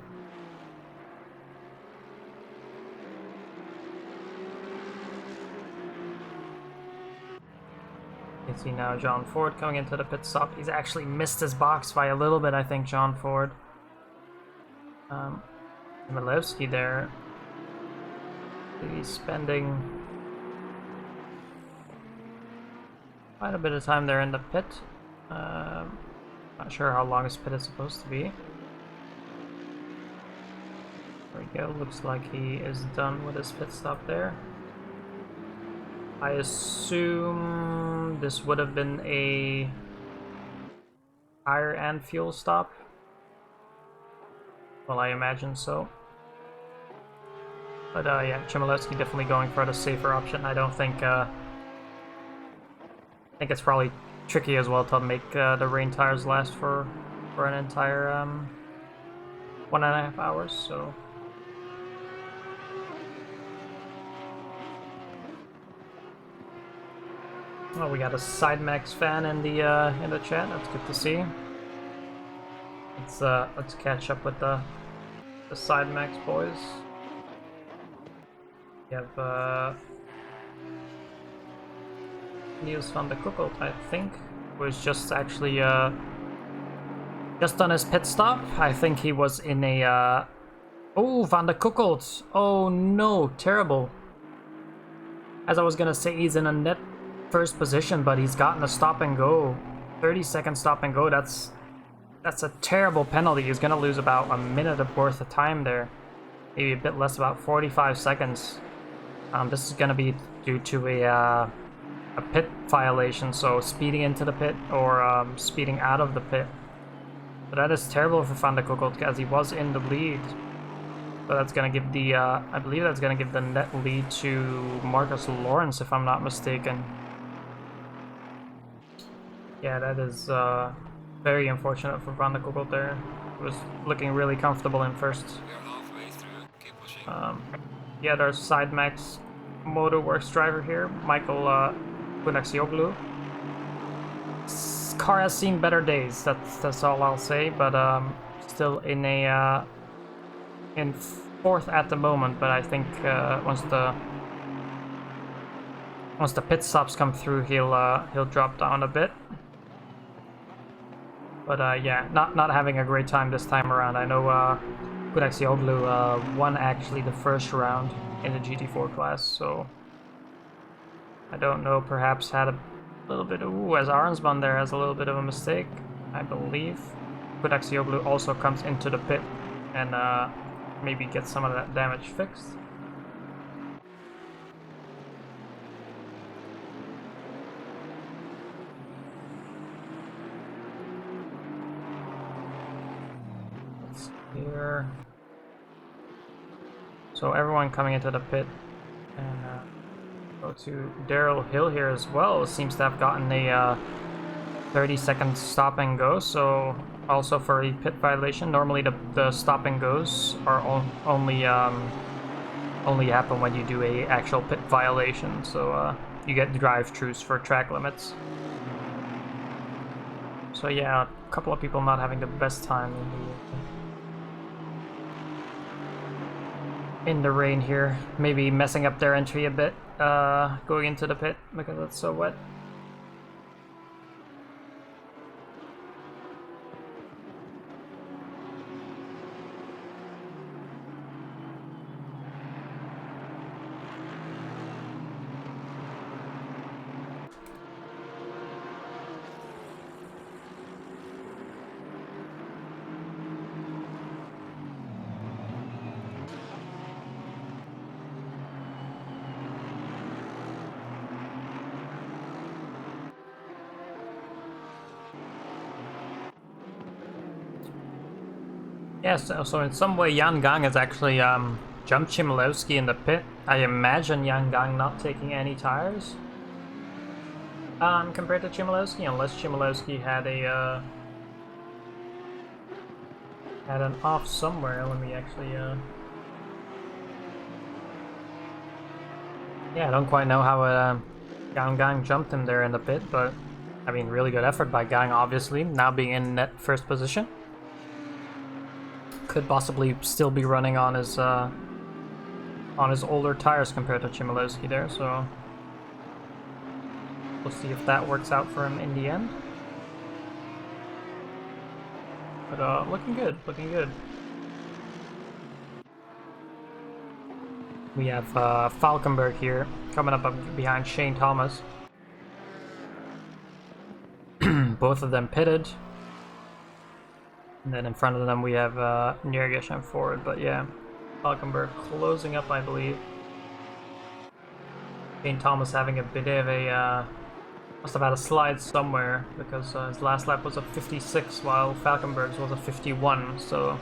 You can see now John Ford coming into the pit stop. He's actually missed his box by a little bit, I think, John Ford. Milewski there. He's spending quite a bit of time there in the pit. Not sure how long his pit is supposed to be. There we go, looks like he is done with his pit stop there. I assume this would have been a tire and fuel stop. Well, I imagine so. But yeah, Chmielewski definitely going for the safer option. I don't think I think it's probably tricky as well to make the rain tires last for an entire 1.5 hours. So well, we got a Sidemax fan in the chat. That's good to see. Let's catch up with the Sidemax boys. We have Niels van de Kukkelt, I think, was just actually just on his pit stop. I think he was in a oh, Van de Kukkelt. Oh no, terrible. As I was gonna say, he's in a net first position, but he's gotten a stop and go. 30-second stop and go. That's a terrible penalty. He's gonna lose about a minute worth of time there. Maybe a bit less, about 45 seconds. This is gonna be due to a pit violation, so speeding into the pit or speeding out of the pit. But that is terrible for Van de Kukkelt, as he was in the lead. So that's gonna give the I believe that's gonna give the net lead to Marcus Lawrence, if I'm not mistaken. Yeah, that is very unfortunate for Van de Kukkelt there. He was looking really comfortable in first. Yeah, there's Sidemax Motorworks driver here, Michael Kunaxioglu. Car has seen better days. That's all I'll say. But still in a in fourth at the moment. But I think once the pit stops come through, he'll drop down a bit. But yeah, not having a great time this time around. I know Kunaxioglu won actually the first round in the GT4 class, so I don't know, perhaps had a little bit of, ooh, as Arnsman there has a little bit of a mistake, I believe. Kunaxioglu also comes into the pit and maybe get some of that damage fixed. Let's see here. So everyone coming into the pit, and go to Daryl Hill here as well. Seems to have gotten a 30-second stop and go. So also for a pit violation. Normally the stop and goes are only happen when you do a actual pit violation. So you get drive-throughs for track limits. So yeah, a couple of people not having the best time in the rain here, maybe messing up their entry a bit, going into the pit because it's so wet. Yes, so in some way Jan Gang has actually jumped Chmielewski in the pit. I imagine Jan Gang not taking any tires compared to Chmielewski, unless Chmielewski had a had an off somewhere. Let me actually yeah, I don't quite know how Jan Gang jumped him there in the pit, but I mean, really good effort by Gang, obviously, now being in net first position. Could possibly still be running on his older tires compared to Chmielewski there, so we'll see if that works out for him in the end. But looking good, looking good. We have Falkenberg here coming up behind Shane Thomas. and both of them pitted. And then in front of them we have Nergish and Ford, but yeah, Falkenberg closing up, I believe. Shane Thomas having a bit of a, must have had a slide somewhere, because his last lap was a 56, while Falkenberg's was a 51, so...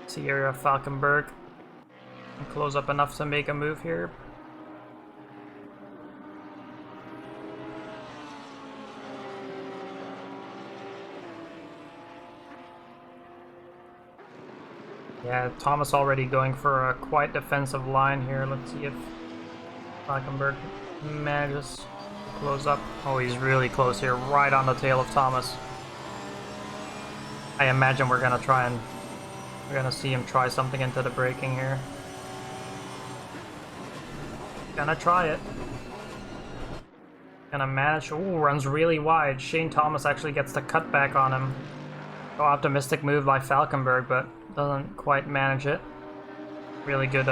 See here, Falkenberg can close up enough to make a move here. Yeah, Thomas already going for a quite defensive line here. Let's see if Falkenberg manages to close up. Oh, he's really close here, right on the tail of Thomas. I imagine we're gonna see him try something into the braking here. Gonna try it. Gonna manage. Ooh, runs really wide. Shane Thomas actually gets the cutback on him. So optimistic move by Falkenberg, but doesn't quite manage it. Really good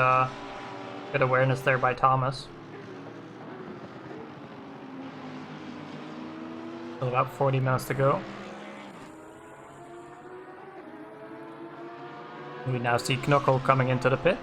good awareness there by Thomas. Still about 40 minutes to go. We now see Knokkel coming into the pit.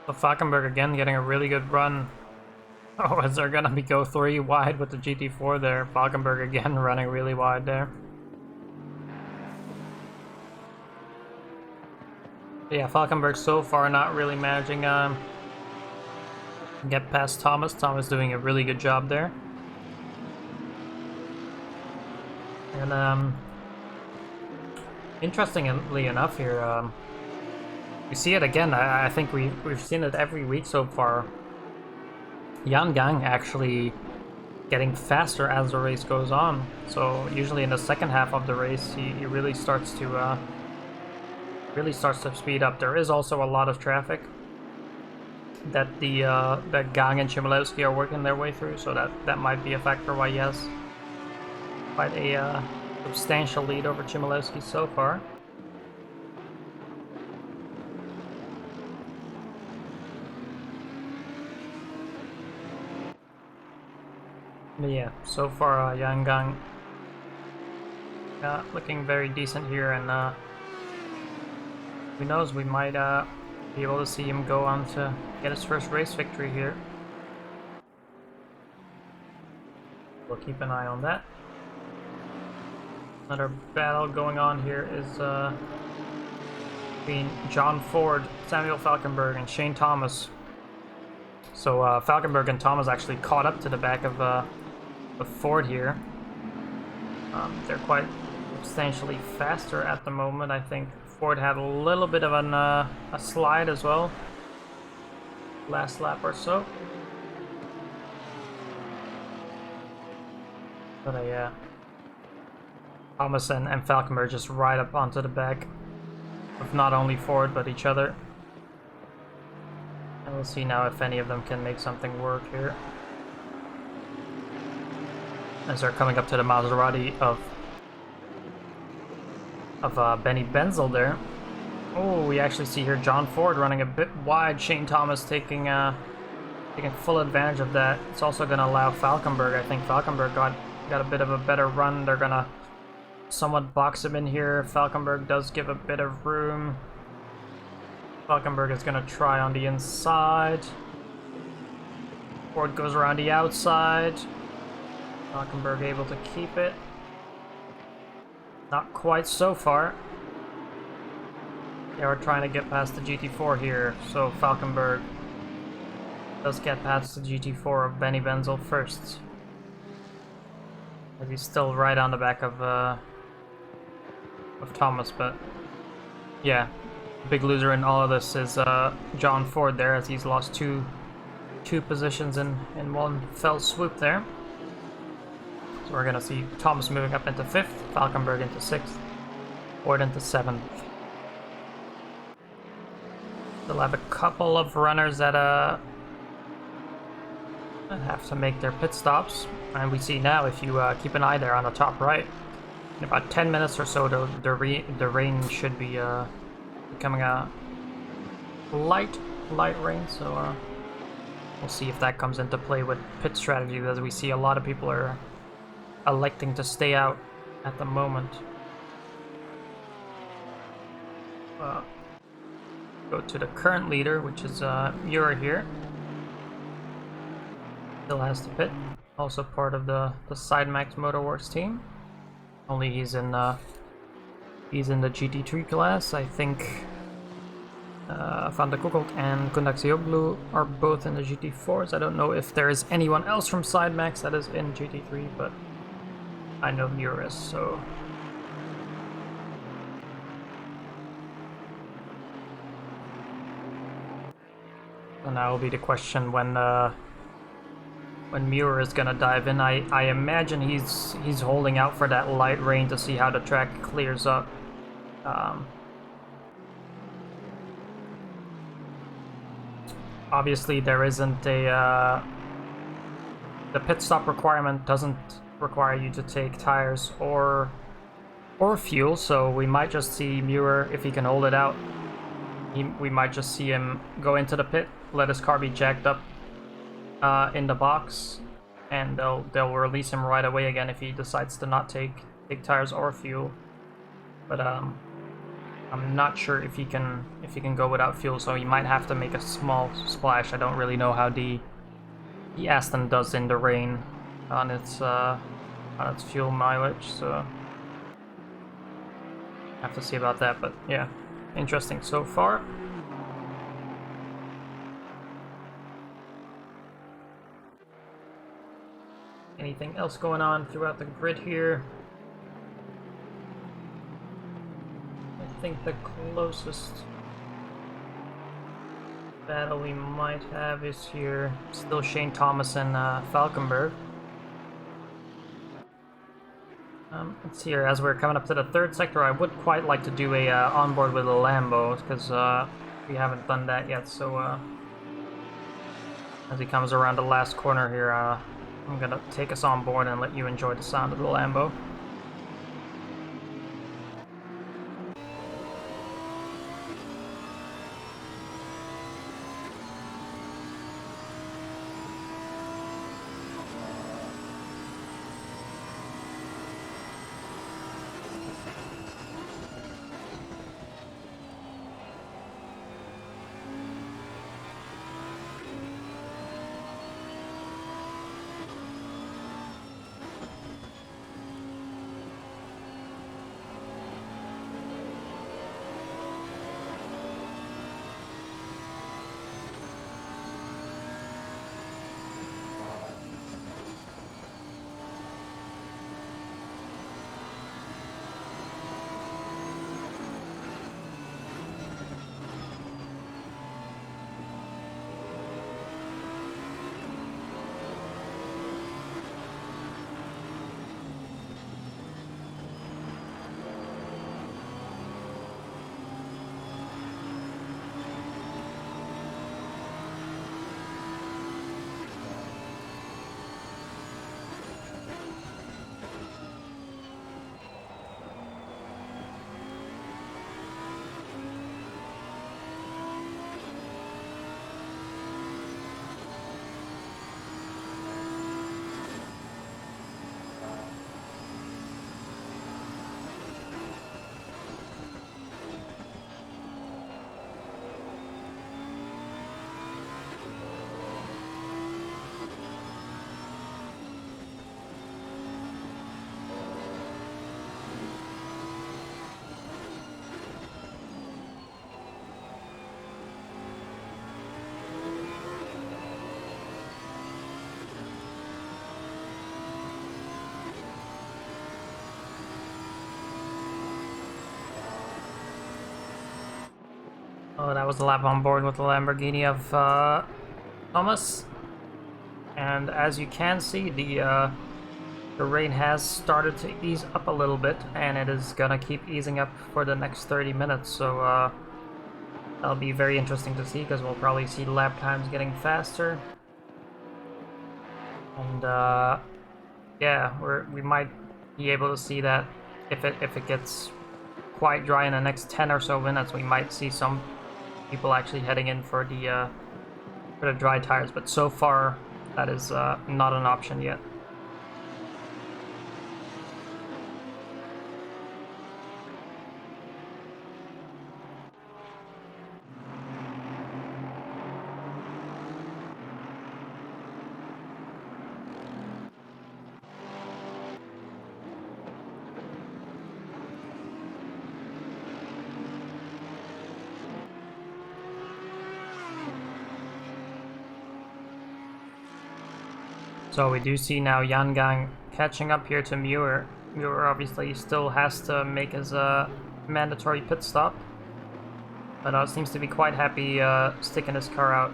So Falkenberg again getting a really good run. Oh, is there gonna be go 3 wide with the GT4 there? Falkenberg again running really wide there. Yeah, Falkenberg so far not really managing get past Thomas. Thomas doing a really good job there. And interestingly enough here, we see it again. I think we've seen it every week so far. Jan Gang actually getting faster as the race goes on. So usually in the second half of the race, he really starts to speed up. There is also a lot of traffic that that Gang and Chmielewski are working their way through, so that might be a factor why he has quite a substantial lead over Chmielewski so far. But yeah, so far Jan Gang looking very decent here, and who knows, we might be able to see him go on to get his first race victory here. We'll keep an eye on that. Another battle going on here is between John Ford, Samuel Falkenberg, and Shane Thomas. So Falkenberg and Thomas actually caught up to the back of Ford here. They're quite substantially faster at the moment. I think Ford had a little bit of a slide as well last lap or so. But Thomas and Falkenberg just right up onto the back of not only Ford but each other. And we'll see now if any of them can make something work here, as they're coming up to the Maserati of Benny Benzel there. Oh, we actually see here John Ford running a bit wide. Shane Thomas taking full advantage of that. It's also going to allow Falkenberg. I think Falkenberg got a bit of a better run. They're going to somewhat box him in here. Falkenberg does give a bit of room. Falkenberg is going to try on the inside. Ford goes around the outside. Falkenberg able to keep it. Not quite so far. They are trying to get past the GT4 here, so Falkenberg does get past the GT4 of Benny Benzel first. As he's still right on the back of Thomas, but yeah, big loser in all of this is John Ford there, as he's lost two positions in one fell swoop there. So we're gonna see Thomas moving up into 5th, Falkenberg into 6th, Ford into 7th. Still have a couple of runners that have to make their pit stops, and we see now, if you keep an eye there on the top right, in about 10 minutes or so the rain should be becoming a light rain, so we'll see if that comes into play with pit strategy, as we see a lot of people are electing to stay out at the moment. Go to the current leader, which is Muir here. Still has to pit. Also part of the Sidemax Motorworks team. Only he's in the GT3 class. I think Van der Koekoek and Kundaxioglu are both in the GT4s. I don't know if there is anyone else from Sidemax that is in GT3, but I know Muir is, so. So now will be the question when Muir is gonna dive in. I imagine he's holding out for that light rain to see how the track clears up. Obviously, there isn't a the pit stop requirement doesn't require you to take tires or fuel, so we might just see Muir, if he can hold it out. We might just see him go into the pit, let his car be jacked up in the box, and they'll release him right away again if he decides to not take tires or fuel. But I'm not sure if he can go without fuel, so he might have to make a small splash. I don't really know how the Aston does in the rain on its fuel mileage, so have to see about that. But yeah, interesting so far. Anything else going on throughout the grid here? I think the closest battle we might have is here. Still Shane Thomas and Falkenberg. Let's see here, as we're coming up to the 3rd sector, I would quite like to do a onboard with a Lambo, because we haven't done that yet, so as he comes around the last corner here, I'm gonna take us on board and let you enjoy the sound of the Lambo. So that was the lap on board with the Lamborghini of Thomas. And as you can see, the rain has started to ease up a little bit, and it is gonna keep easing up for the next 30 minutes. So that'll be very interesting to see, because we'll probably see lap times getting faster. And yeah, we might be able to see that if it gets quite dry in the next 10 or so minutes, we might see some people actually heading in for the dry tires. But so far, that is not an option yet. So we do see now Yangang catching up here to Muir. Muir obviously still has to make his mandatory pit stop, but seems to be quite happy sticking his car out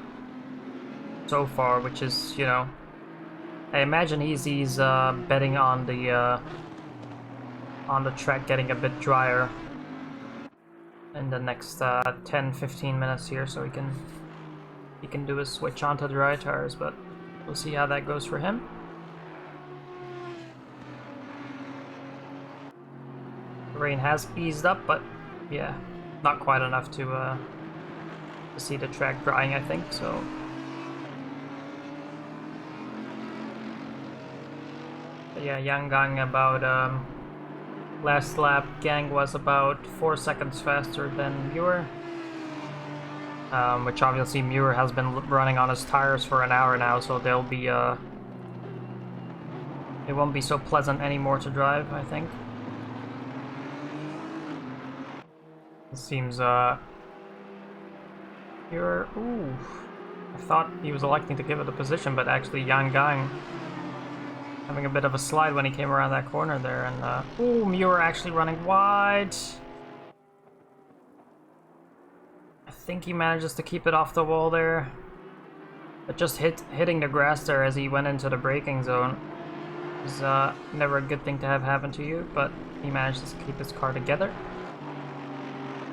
so far, which is, you know, I imagine he's betting on the track getting a bit drier in the next 10-15 minutes here, so he can do a switch onto the dry tires, but we'll see how that goes for him. The rain has eased up, but yeah, not quite enough to see the track drying, I think, so. But yeah, Yangang about last lap, Gang was about 4 seconds faster than Muir. Which obviously Muir has been running on his tires for an hour now, so they'll be it won't be so pleasant anymore to drive, I think. It seems Muir, ooh, I thought he was electing to give it a position, but actually Yangang having a bit of a slide when he came around that corner there, and ooh, Muir actually running wide. I think he manages to keep it off the wall there, but just hitting the grass there as he went into the braking zone is never a good thing to have happen to you, but he manages to keep his car together.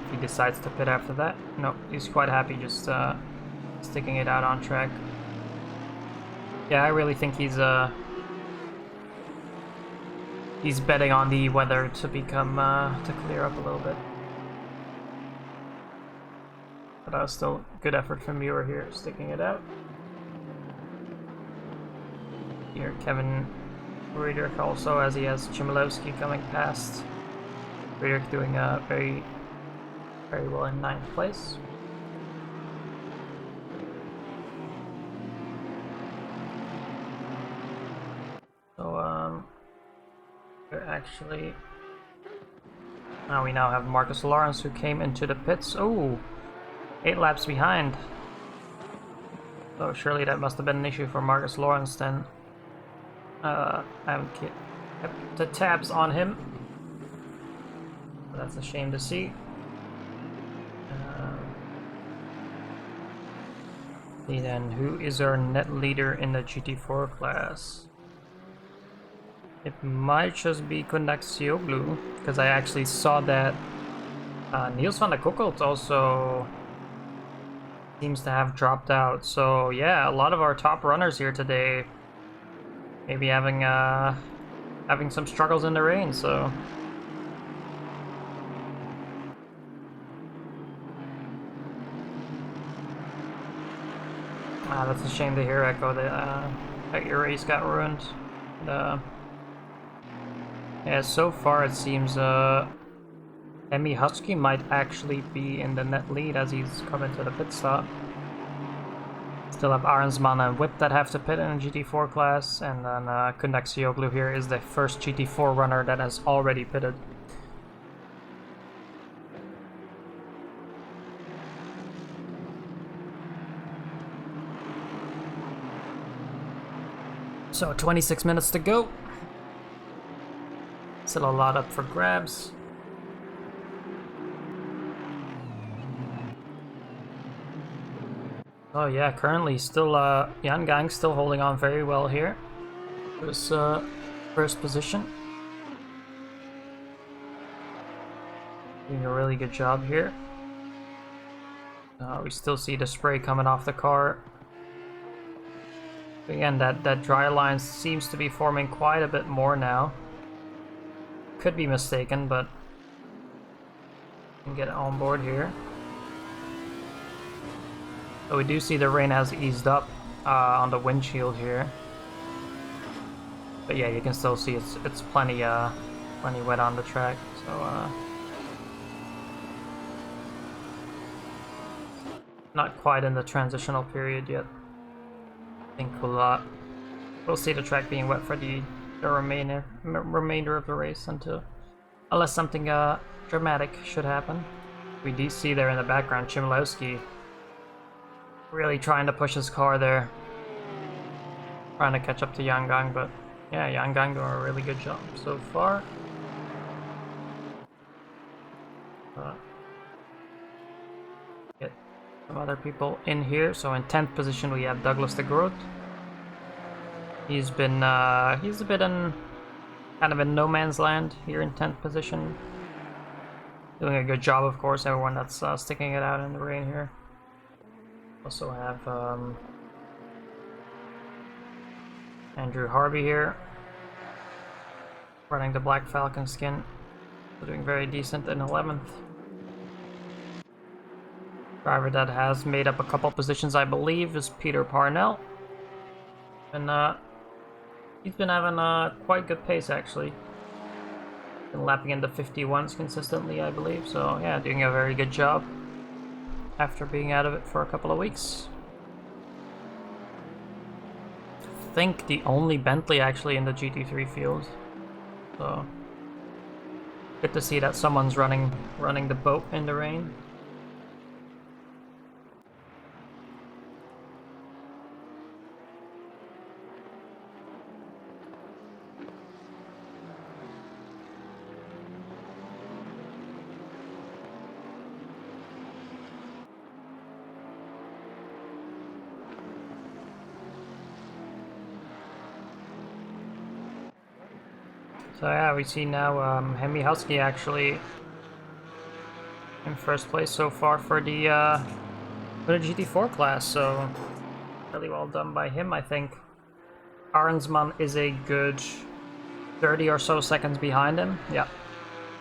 If he decides to pit after that, no, he's quite happy just sticking it out on track. Yeah, I really think he's betting on the weather to become to clear up a little bit. But still good effort from Muir here, sticking it out. Here, Kevin Friedrich also, as he has Chmielewski coming past. Friedrich doing very, very well in 9th place. So, we're actually... Now we now have Marcus Lawrence, who came into the pits. Oh! 8 laps behind. So surely that must have been an issue for Marcus Lawrence then. I haven't kept the tabs on him. That's a shame to see. Then who is our net leader in the GT4 class? It might just be Konexioglu, because I actually saw that Niels van der Kokkelt also seems to have dropped out. So yeah, a lot of our top runners here today maybe having some struggles in the rain, so that's a shame to hear, Echo, that your race got ruined. Yeah, so far it seems Emmy Husky might actually be in the net lead as he's coming to the pit stop. Still have Arensman and Whip that have to pit in a GT4 class, and then Konexioglu here is the first GT4 runner that has already pitted. So 26 minutes to go. Still a lot up for grabs. Oh yeah, currently still Yan Gang still holding on very well here. This first position. Doing a really good job here. We still see the spray coming off the car. Again, that dry line seems to be forming quite a bit more now. Could be mistaken, but can get on board here. So we do see the rain has eased up on the windshield here. But yeah, you can still see it's plenty wet on the track. So not quite in the transitional period yet. I think we'll see the track being wet for the remainder of the race unless something dramatic should happen. We do see there in the background Chmielewski really trying to push his car there, trying to catch up to Yan Gang, but yeah, Yan Gang doing a really good job so far. Get some other people in here. So in 10th position we have Douglas de Groot. He's a bit in kind of in no man's land here in 10th position. Doing a good job, of course, everyone that's sticking it out in the rain here. Also have Andrew Harvey here, running the Black Falcon skin. Doing very decent in 11th. Driver that has made up a couple positions, I believe, is Peter Parnell. And he's been having a quite good pace, actually. Been lapping in the 51s consistently, I believe. So yeah, doing a very good job after being out of it for a couple of weeks. I think the only Bentley actually in the GT3 field. So good to see that someone's running the boat in the rain. So yeah, we see now Hemi Husky actually in first place so far for the GT4 class. So really well done by him. I think Arnsman is a good 30 or so seconds behind him. Yeah,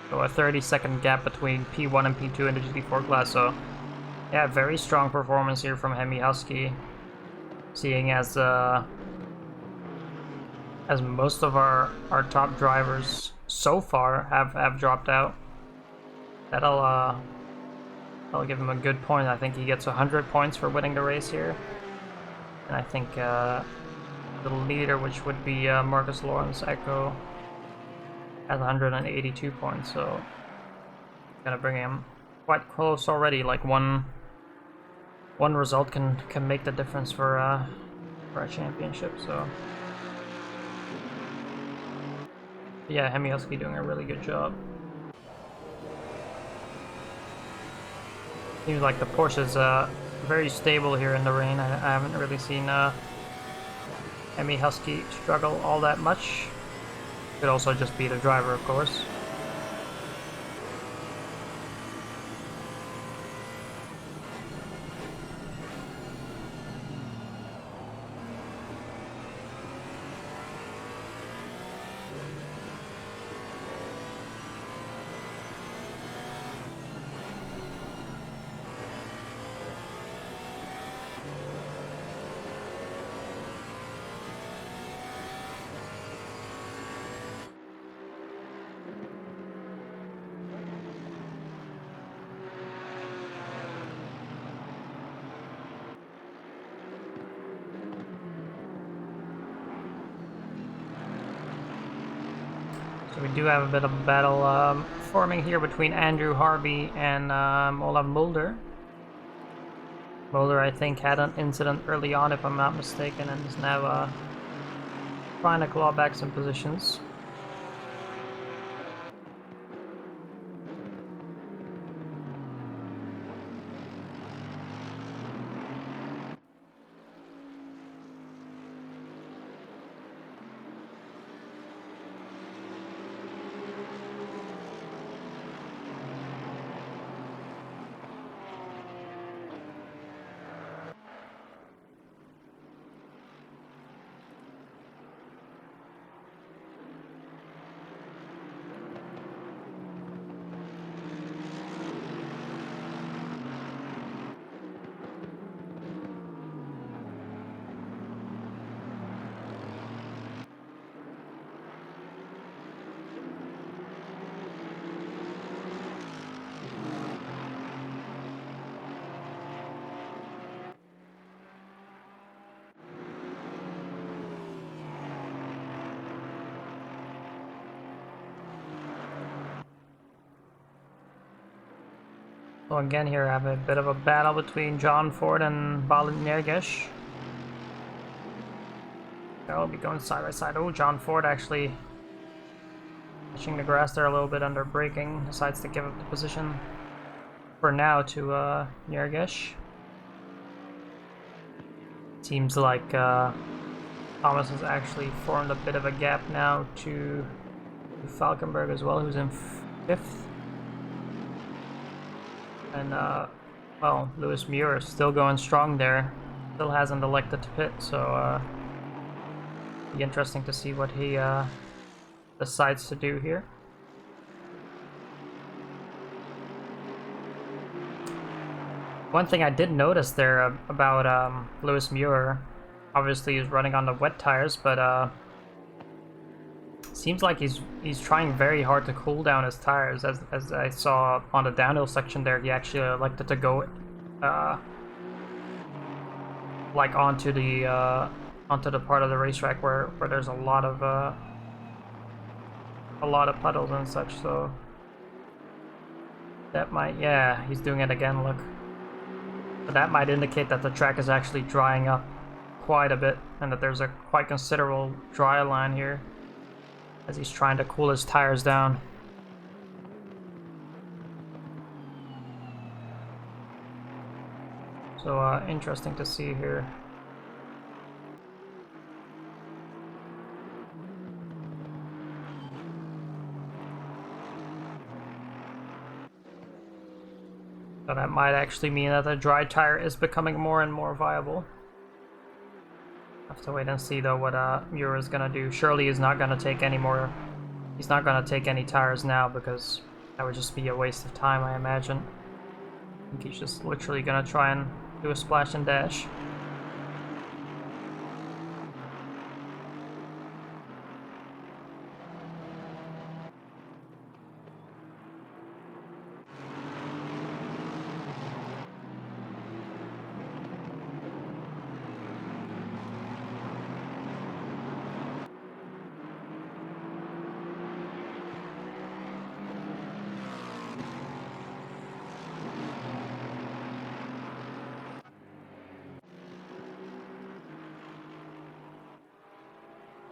so a 30-second gap between P1 and P2 in the GT4 class. So yeah, very strong performance here from Hemi Husky. Seeing as most of our top drivers so far have dropped out. That'll give him a good point. I think he gets 100 points for winning the race here. And I think the leader, which would be Marcus Lawrence Echo, has 182 points. So gonna bring him quite close already. Like one result can make the difference for a championship. So yeah, Hemi Husky doing a really good job. Seems like the Porsche is very stable here in the rain. I haven't really seen Hemi Husky struggle all that much. Could also just be the driver, of course. So we do have a bit of a battle forming here between Andrew Harvey and Olaf Mulder. Mulder, I think, had an incident early on, if I'm not mistaken, and is now trying to claw back some positions. So again here I have a bit of a battle between John Ford and Balint Nergesh. They'll be going side by side. Oh, John Ford actually touching the grass there a little bit under braking. Decides to give up the position for now to Nergesh. Seems like Thomas has actually formed a bit of a gap now to Falkenberg as well, who's in 5th. And, well, Lewis Muir is still going strong there. Still hasn't elected to pit, so, be interesting to see what he, decides to do here. One thing I did notice there about, Lewis Muir, obviously he's running on the wet tires, but, seems like he's trying very hard to cool down his tires. As I saw on the downhill section there, he actually elected to go like onto the part of the racetrack where there's a lot of puddles and such. So that might, yeah, he's doing it again. Look, but that might indicate that the track is actually drying up quite a bit, and that there's a quite considerable dry line here, as he's trying to cool his tires down. So, interesting to see here. So that might actually mean that the dry tire is becoming more and more viable. Have to wait and see though what Muir is gonna do. Surely he's not gonna take any more. He's not gonna take any tires now, because that would just be a waste of time, I imagine. I think he's just literally gonna try and do a splash and dash.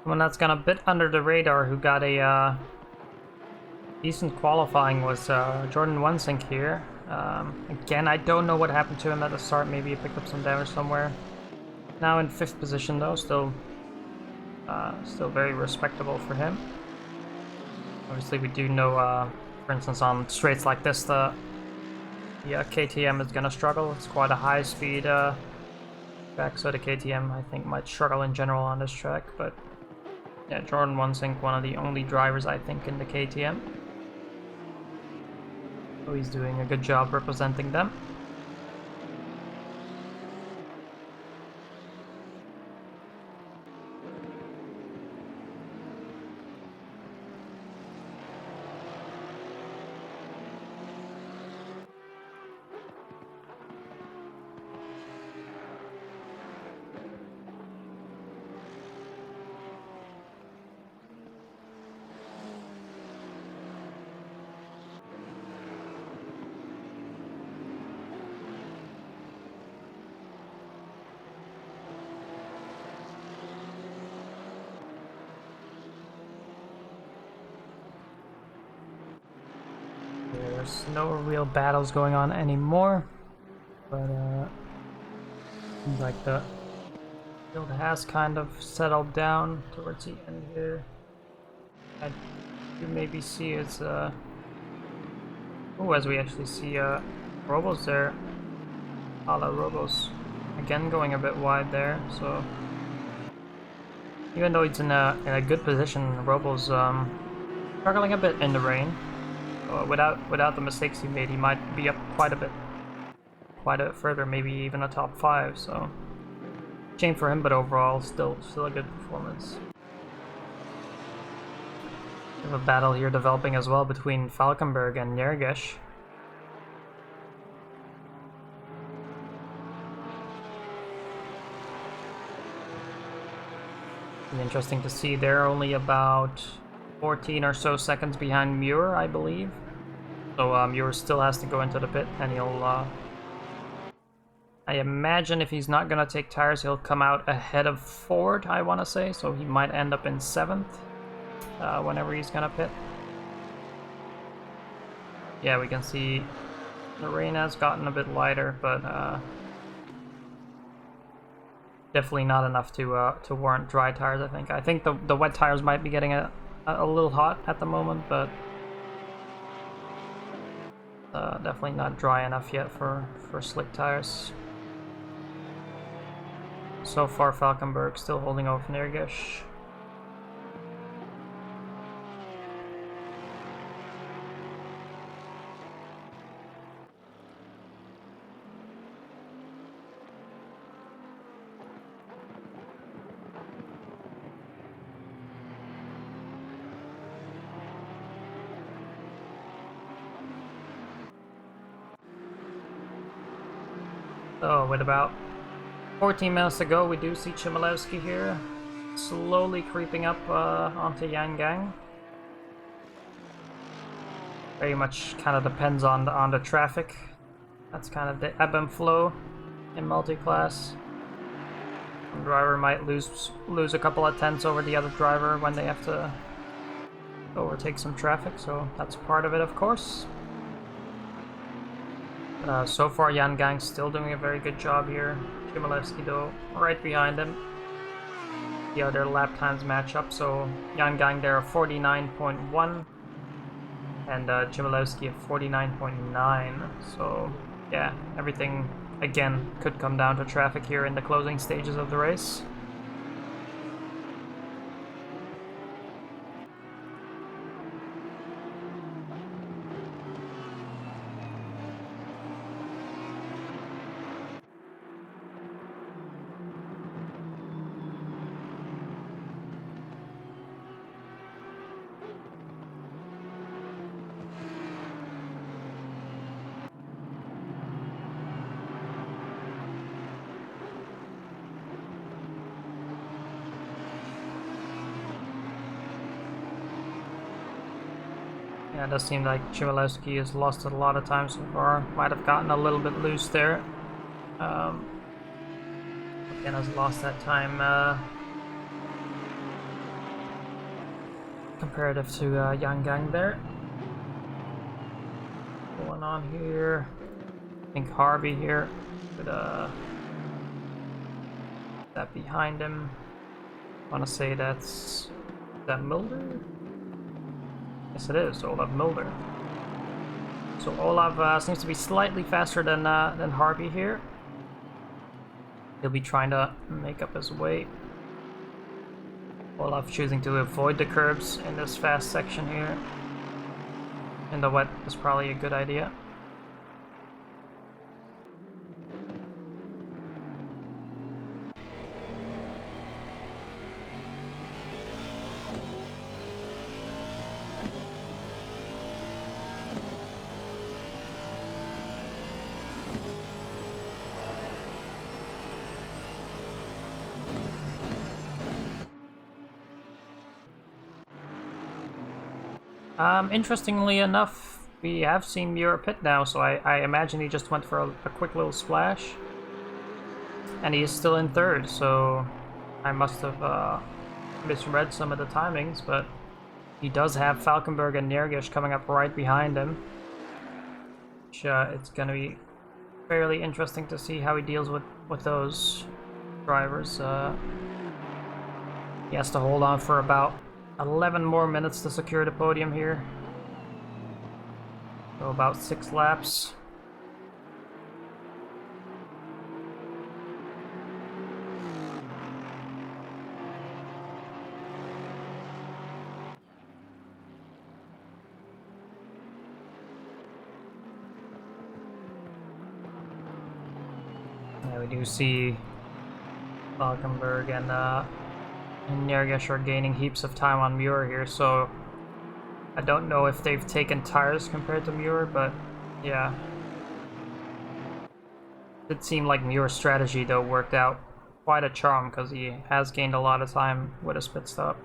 Someone that's gone a bit under the radar, who got a decent qualifying, was Jordan Wensink here. Again, I don't know what happened to him at the start. Maybe he picked up some damage somewhere. Now in 5th position though, still very respectable for him. Obviously, we do know, for instance, on straights like this, the KTM is gonna struggle. It's quite a high-speed track, so the KTM I think might struggle in general on this track, but. Yeah, Jordan Wensink, one of the only drivers I think in the KTM. So he's doing a good job representing them. There's no real battles going on anymore, but seems like the field has kind of settled down towards the end here. I do maybe see is as we actually see Robles there, a la Robles, again going a bit wide there. So even though he's in a good position, Robles struggling a bit in the rain. Without the mistakes he made, he might be up quite a bit further, maybe even a top 5. So shame for him, but overall still a good performance. We have a battle here developing as well between Falkenberg and Nergesh. Interesting to see. They're only about 14 or so seconds behind Muir, I believe. So Muir still has to go into the pit, and he'll I imagine if he's not gonna take tires, he'll come out ahead of Ford, I want to say, so he might end up in 7th whenever he's gonna pit. Yeah, we can see the rain has gotten a bit lighter, but definitely not enough to warrant dry tires, I think. I think the wet tires might be getting a little hot at the moment, but definitely not dry enough yet for slick tires. So far, Falkenberg still holding over Nergish. So with about 14 minutes to go, we do see Chmielewski here, slowly creeping up onto Yan Gang. Very much kind of depends on the traffic. That's kind of the ebb and flow in multi-class. One driver might lose a couple of tenths over the other driver when they have to overtake some traffic, so that's part of it, of course. So far, Yan Gang's still doing a very good job here. Chmielewski, though, right behind him. The other lap times match up, so Yan Gang there at 49.1 and Chmielewski at 49.9. So, yeah, everything, again, could come down to traffic here in the closing stages of the race. Yeah, it does seem like Chmielewski has lost it a lot of time so far. Might have gotten a little bit loose there. Again, has lost that time comparative to Yan Gang there. Going on here. I think Harvey here with that behind him. I want to say is that Mulder? Yes, it is, Olav Mulder. So Olav seems to be slightly faster than Harvey here. He'll be trying to make up his way. Olav choosing to avoid the curbs in this fast section here. In the wet is probably a good idea. Interestingly enough, we have seen Muir pit now, so I imagine he just went for a quick little splash. And he is still in 3rd, so I must have misread some of the timings, but he does have Falkenberg and Nergish coming up right behind him. Which it's going to be fairly interesting to see how he deals with those drivers. He has to hold on for about 11 more minutes to secure the podium here. So about 6 laps. Yeah, we do see Falkenberg and Nergish are gaining heaps of time on Muir here, so I don't know if they've taken tires compared to Muir, but yeah. It seemed like Muir's strategy, though, worked out quite a charm, because he has gained a lot of time with his pit stop.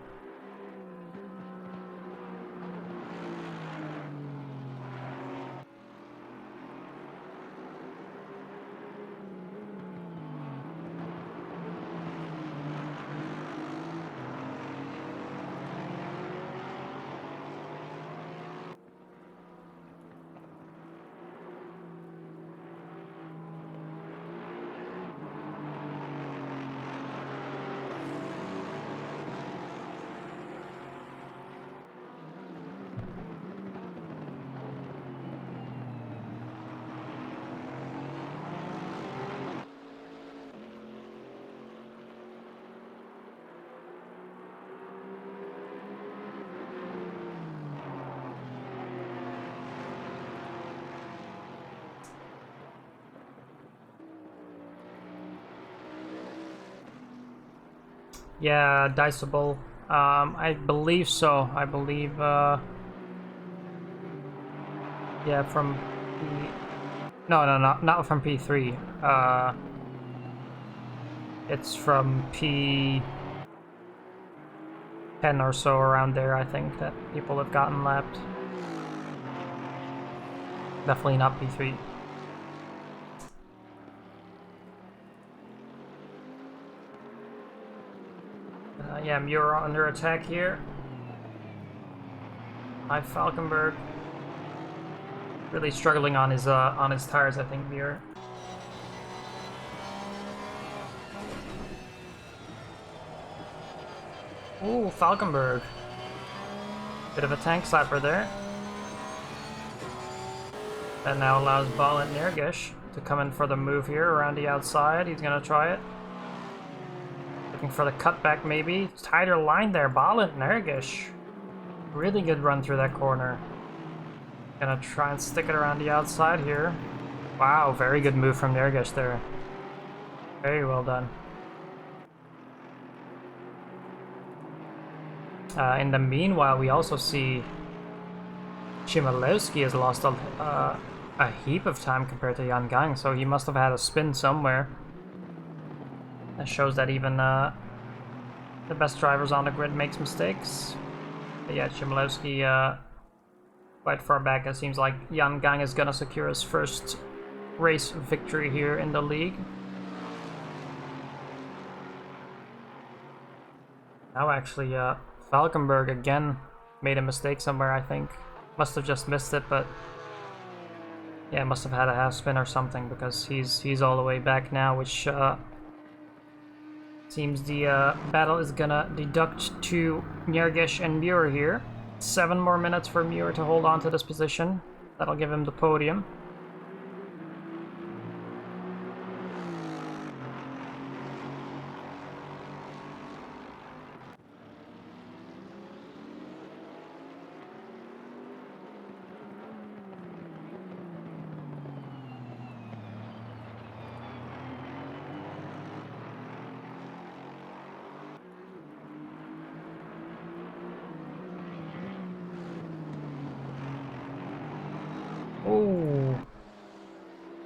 Yeah, diceable. I believe so. I believe, yeah, from P... No, no, not from P3. It's from P10 or so, around there, I think, that people have gotten lapped. Definitely not P3. Yeah, Muir under attack here. Hi, Falkenberg. Really struggling on his tires, I think, Muir. Ooh, Falkenberg. Bit of a tank slapper there. That now allows Ball and Nergish to come in for the move here around the outside. He's gonna try it. Looking for the cutback, maybe. Tighter line there, Ball and Nergish. Really good run through that corner. Gonna try and stick it around the outside here. Wow, very good move from Nergish there. Very well done. In the meanwhile, we also see Chmielewski has lost a heap of time compared to Jan Gang, so he must have had a spin somewhere. That shows that even the best drivers on the grid makes mistakes. But yeah, Chmielewski quite far back. It seems like Jan Gang is gonna secure his first race victory here in the league. Now actually, Falkenberg again made a mistake somewhere, I think. Must have just missed it, but yeah, must have had a half spin or something, because he's all the way back now, which seems the battle is gonna deduct to Nergish and Muir here. 7 more minutes for Muir to hold on to this position. That'll give him the podium. Oh,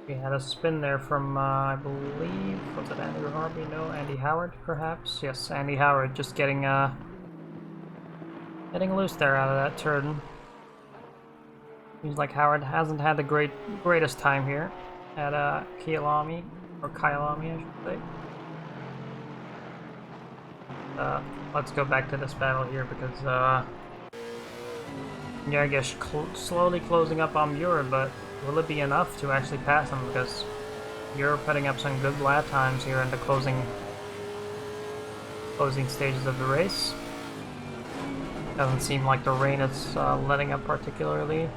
we had a spin there from, I believe, was it Andy Harvey? No, Andy Howard, perhaps? Yes, Andy Howard just getting loose there out of that turn. Seems like Howard hasn't had the greatest time here at Kyalami, or Kyalami, I should say. Let's go back to this battle here, because Nergish slowly closing up on Muir, but will it be enough to actually pass him? Because Muir putting up some good lap times here in the closing stages of the race. Doesn't seem like the rain is letting up particularly.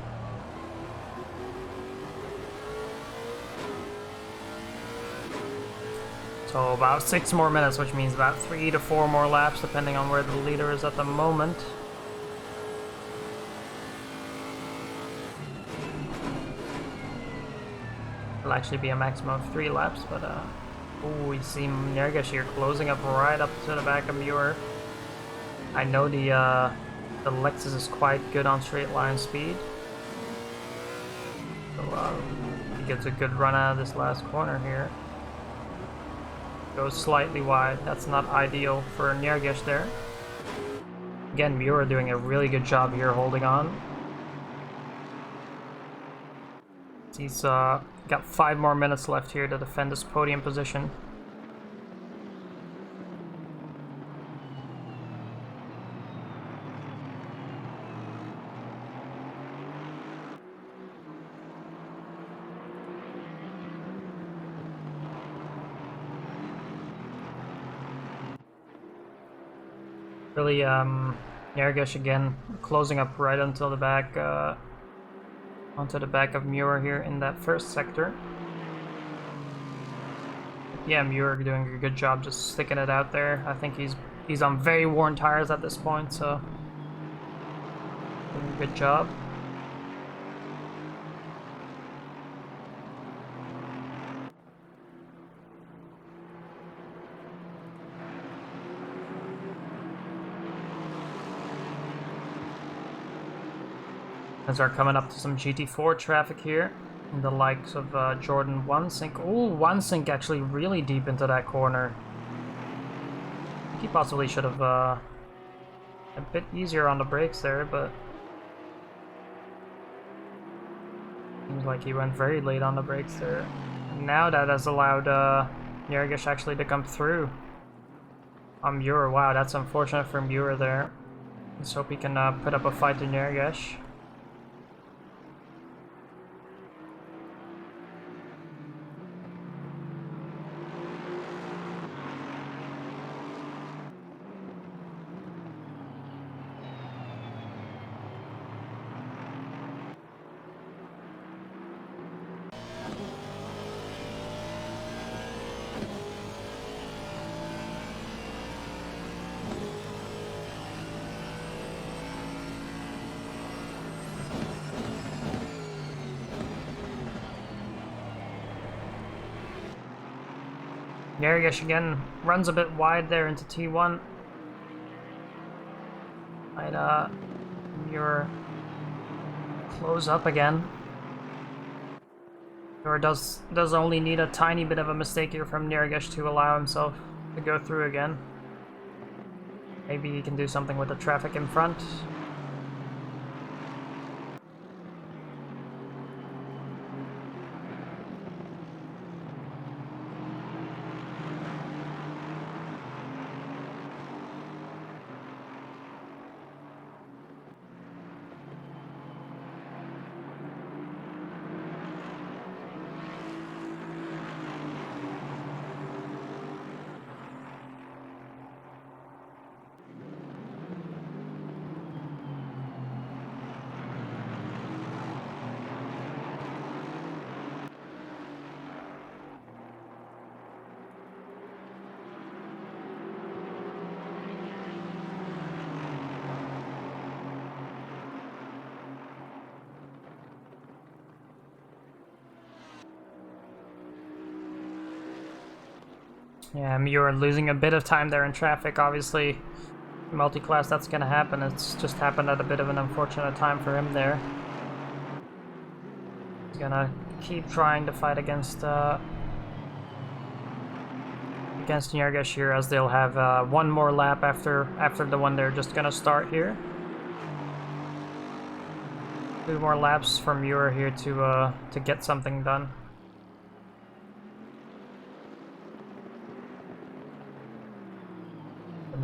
So about 6 more minutes, which means about 3 to 4 more laps, depending on where the leader is at the moment. It'll actually be a maximum of 3 laps, but ooh, we see Nergish here closing up right up to the back of Muir. I know the Lexus is quite good on straight line speed, so he gets a good run out of this last corner here. Goes slightly wide. That's not ideal for Nergish there. Again, Muir doing a really good job here holding on. He's got 5 more minutes left here to defend his podium position. Really, Nergish again closing up right until the back, onto the back of Muir here in that first sector. Yeah, Muir doing a good job just sticking it out there. I think he's on very worn tires at this point, so doing a good job. As we're coming up to some GT4 traffic here. And the likes of Jordan One-Sink. Oh, One-Sink actually really deep into that corner. I think he possibly should have a bit easier on the brakes there, but seems like he went very late on the brakes there. And now that has allowed Nergish actually to come through on Muir. Wow, that's unfortunate for Muir there. Let's hope he can put up a fight to Nergish. Nergish again runs a bit wide there into T1. Might Muir close up again. Or does only need a tiny bit of a mistake here from Nergish to allow himself to go through again. Maybe he can do something with the traffic in front. Yeah, Muir losing a bit of time there in traffic. Obviously, multi-class, that's going to happen. It's just happened at a bit of an unfortunate time for him there. He's going to keep trying to fight against Nergish here, as they'll have one more lap after the one they're just going to start here. 2 more laps for Muir here to get something done.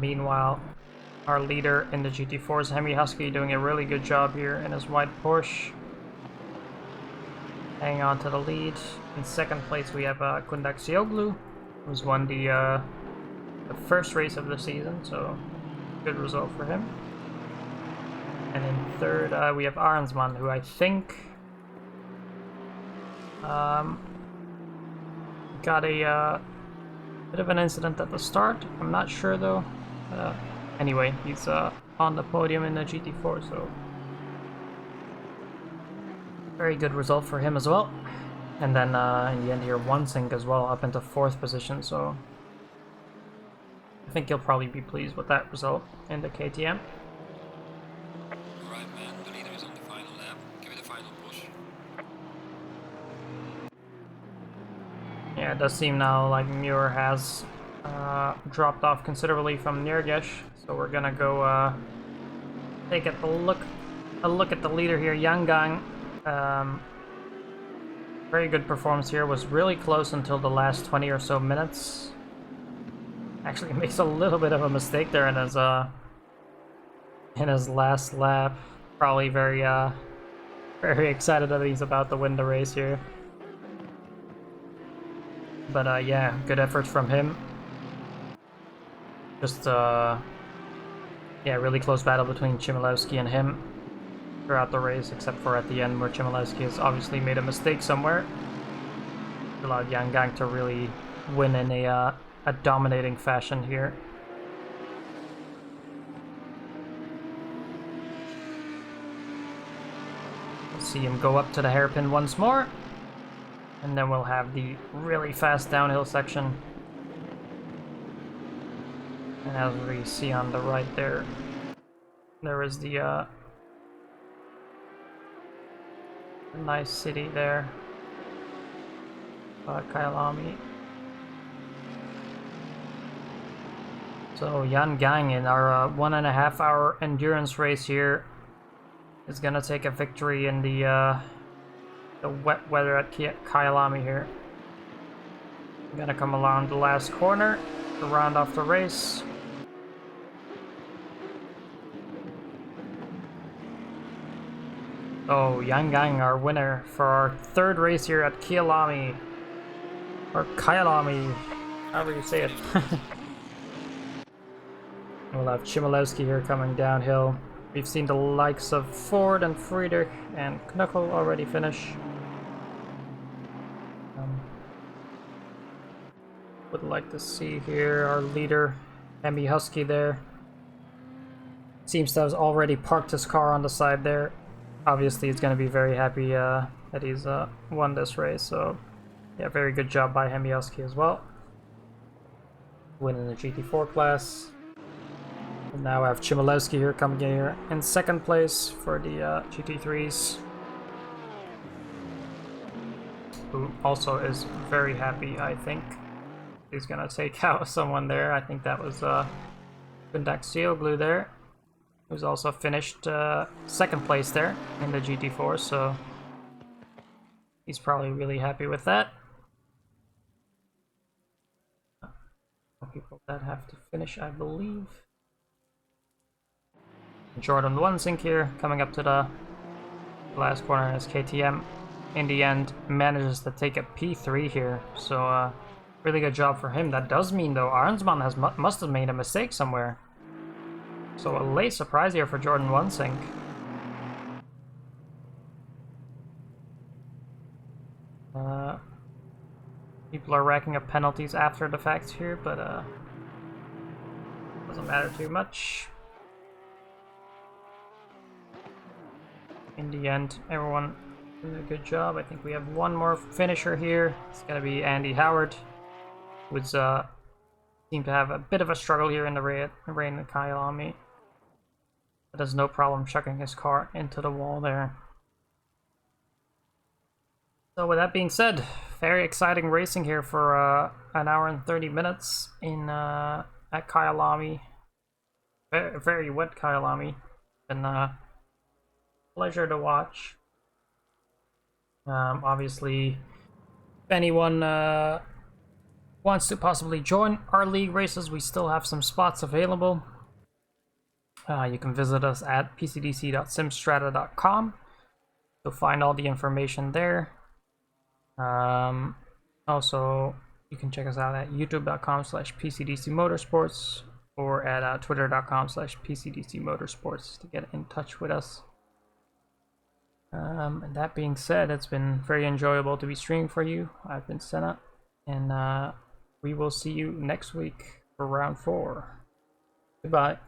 Meanwhile, our leader in the GT4 is Hemi Husky, doing a really good job here in his white Porsche. Hanging on to the lead. In second place we have Kundak Sioglu, who's won the first race of the season, so good result for him. And in third we have Arnsman, who I think got a bit of an incident at the start. I'm not sure though. Anyway, he's on the podium in the GT4, so very good result for him as well. And then in the end here, One-Sink as well, up into 4th position, so I think he'll probably be pleased with that result in the KTM. Alright man, the leader is on the final lap. Give it a final push. Yeah, it does seem now like Muir has dropped off considerably from Nergish, so we're gonna go take a look at the leader here, Yangang. Very good performance here, was really close until the last 20 or so minutes. Actually makes a little bit of a mistake there in his last lap. Probably very excited that he's about to win the race here. But yeah, good effort from him. Just yeah, really close battle between Chmielewski and him throughout the race, except for at the end where Chmielewski has obviously made a mistake somewhere. Allowed Yangang to really win in a dominating fashion here. Let's see him go up to the hairpin once more. And then we'll have the really fast downhill section. And as we see on the right there, there is the A nice city there. Kyalami. So Yan Gang in our 1.5 hour endurance race here is gonna take a victory in the wet weather at Kyalami here. I'm gonna come along the last corner to round off the race. So Yan Gang, our winner for our third race here at Kyalami. Or Kyalami, however you say it. We'll have Chmielewski here coming downhill. We've seen the likes of Ford and Friedrich and Knuckle already finish. Would like to see here our leader, Hemi Husky there. Seems to have already parked his car on the side there. Obviously he's going to be very happy that he's won this race. So yeah, very good job by Hemi Husky as well. Winning the GT4 class. And now I have Chmielewski here coming in here in second place for the GT3s. Who also is very happy, I think. He's gonna take out someone there. I think that was Kundak Glue there. Who's also finished second place there in the GT4, so he's probably really happy with that. People that have to finish, I believe. Jordan Wansink here, coming up to the last corner as KTM. In the end, manages to take a P3 here, so really good job for him. That does mean, though, Arnsman must have made a mistake somewhere. So a late surprise here for Jordan Wansink. People are racking up penalties after the fact here, but doesn't matter too much. In the end, everyone did a good job. I think we have one more finisher here. It's gonna be Andy Howard, who's seemed to have a bit of a struggle here in the rain in Kyalami. But has no problem chucking his car into the wall there. So with that being said, very exciting racing here for 1 hour and 30 minutes in at Kyalami. Very wet Kyalami, and pleasure to watch. Obviously, if anyone wants to possibly join our league races, we still have some spots available. You can visit us at pcdc.simstrata.com. You'll find all the information there. Also, you can check us out at youtube.com/pcdcmotorsports or at twitter.com/pcdcmotorsports to get in touch with us. And that being said, it's been very enjoyable to be streaming for you. I've been Senna, and we will see you next week for round 4. Goodbye.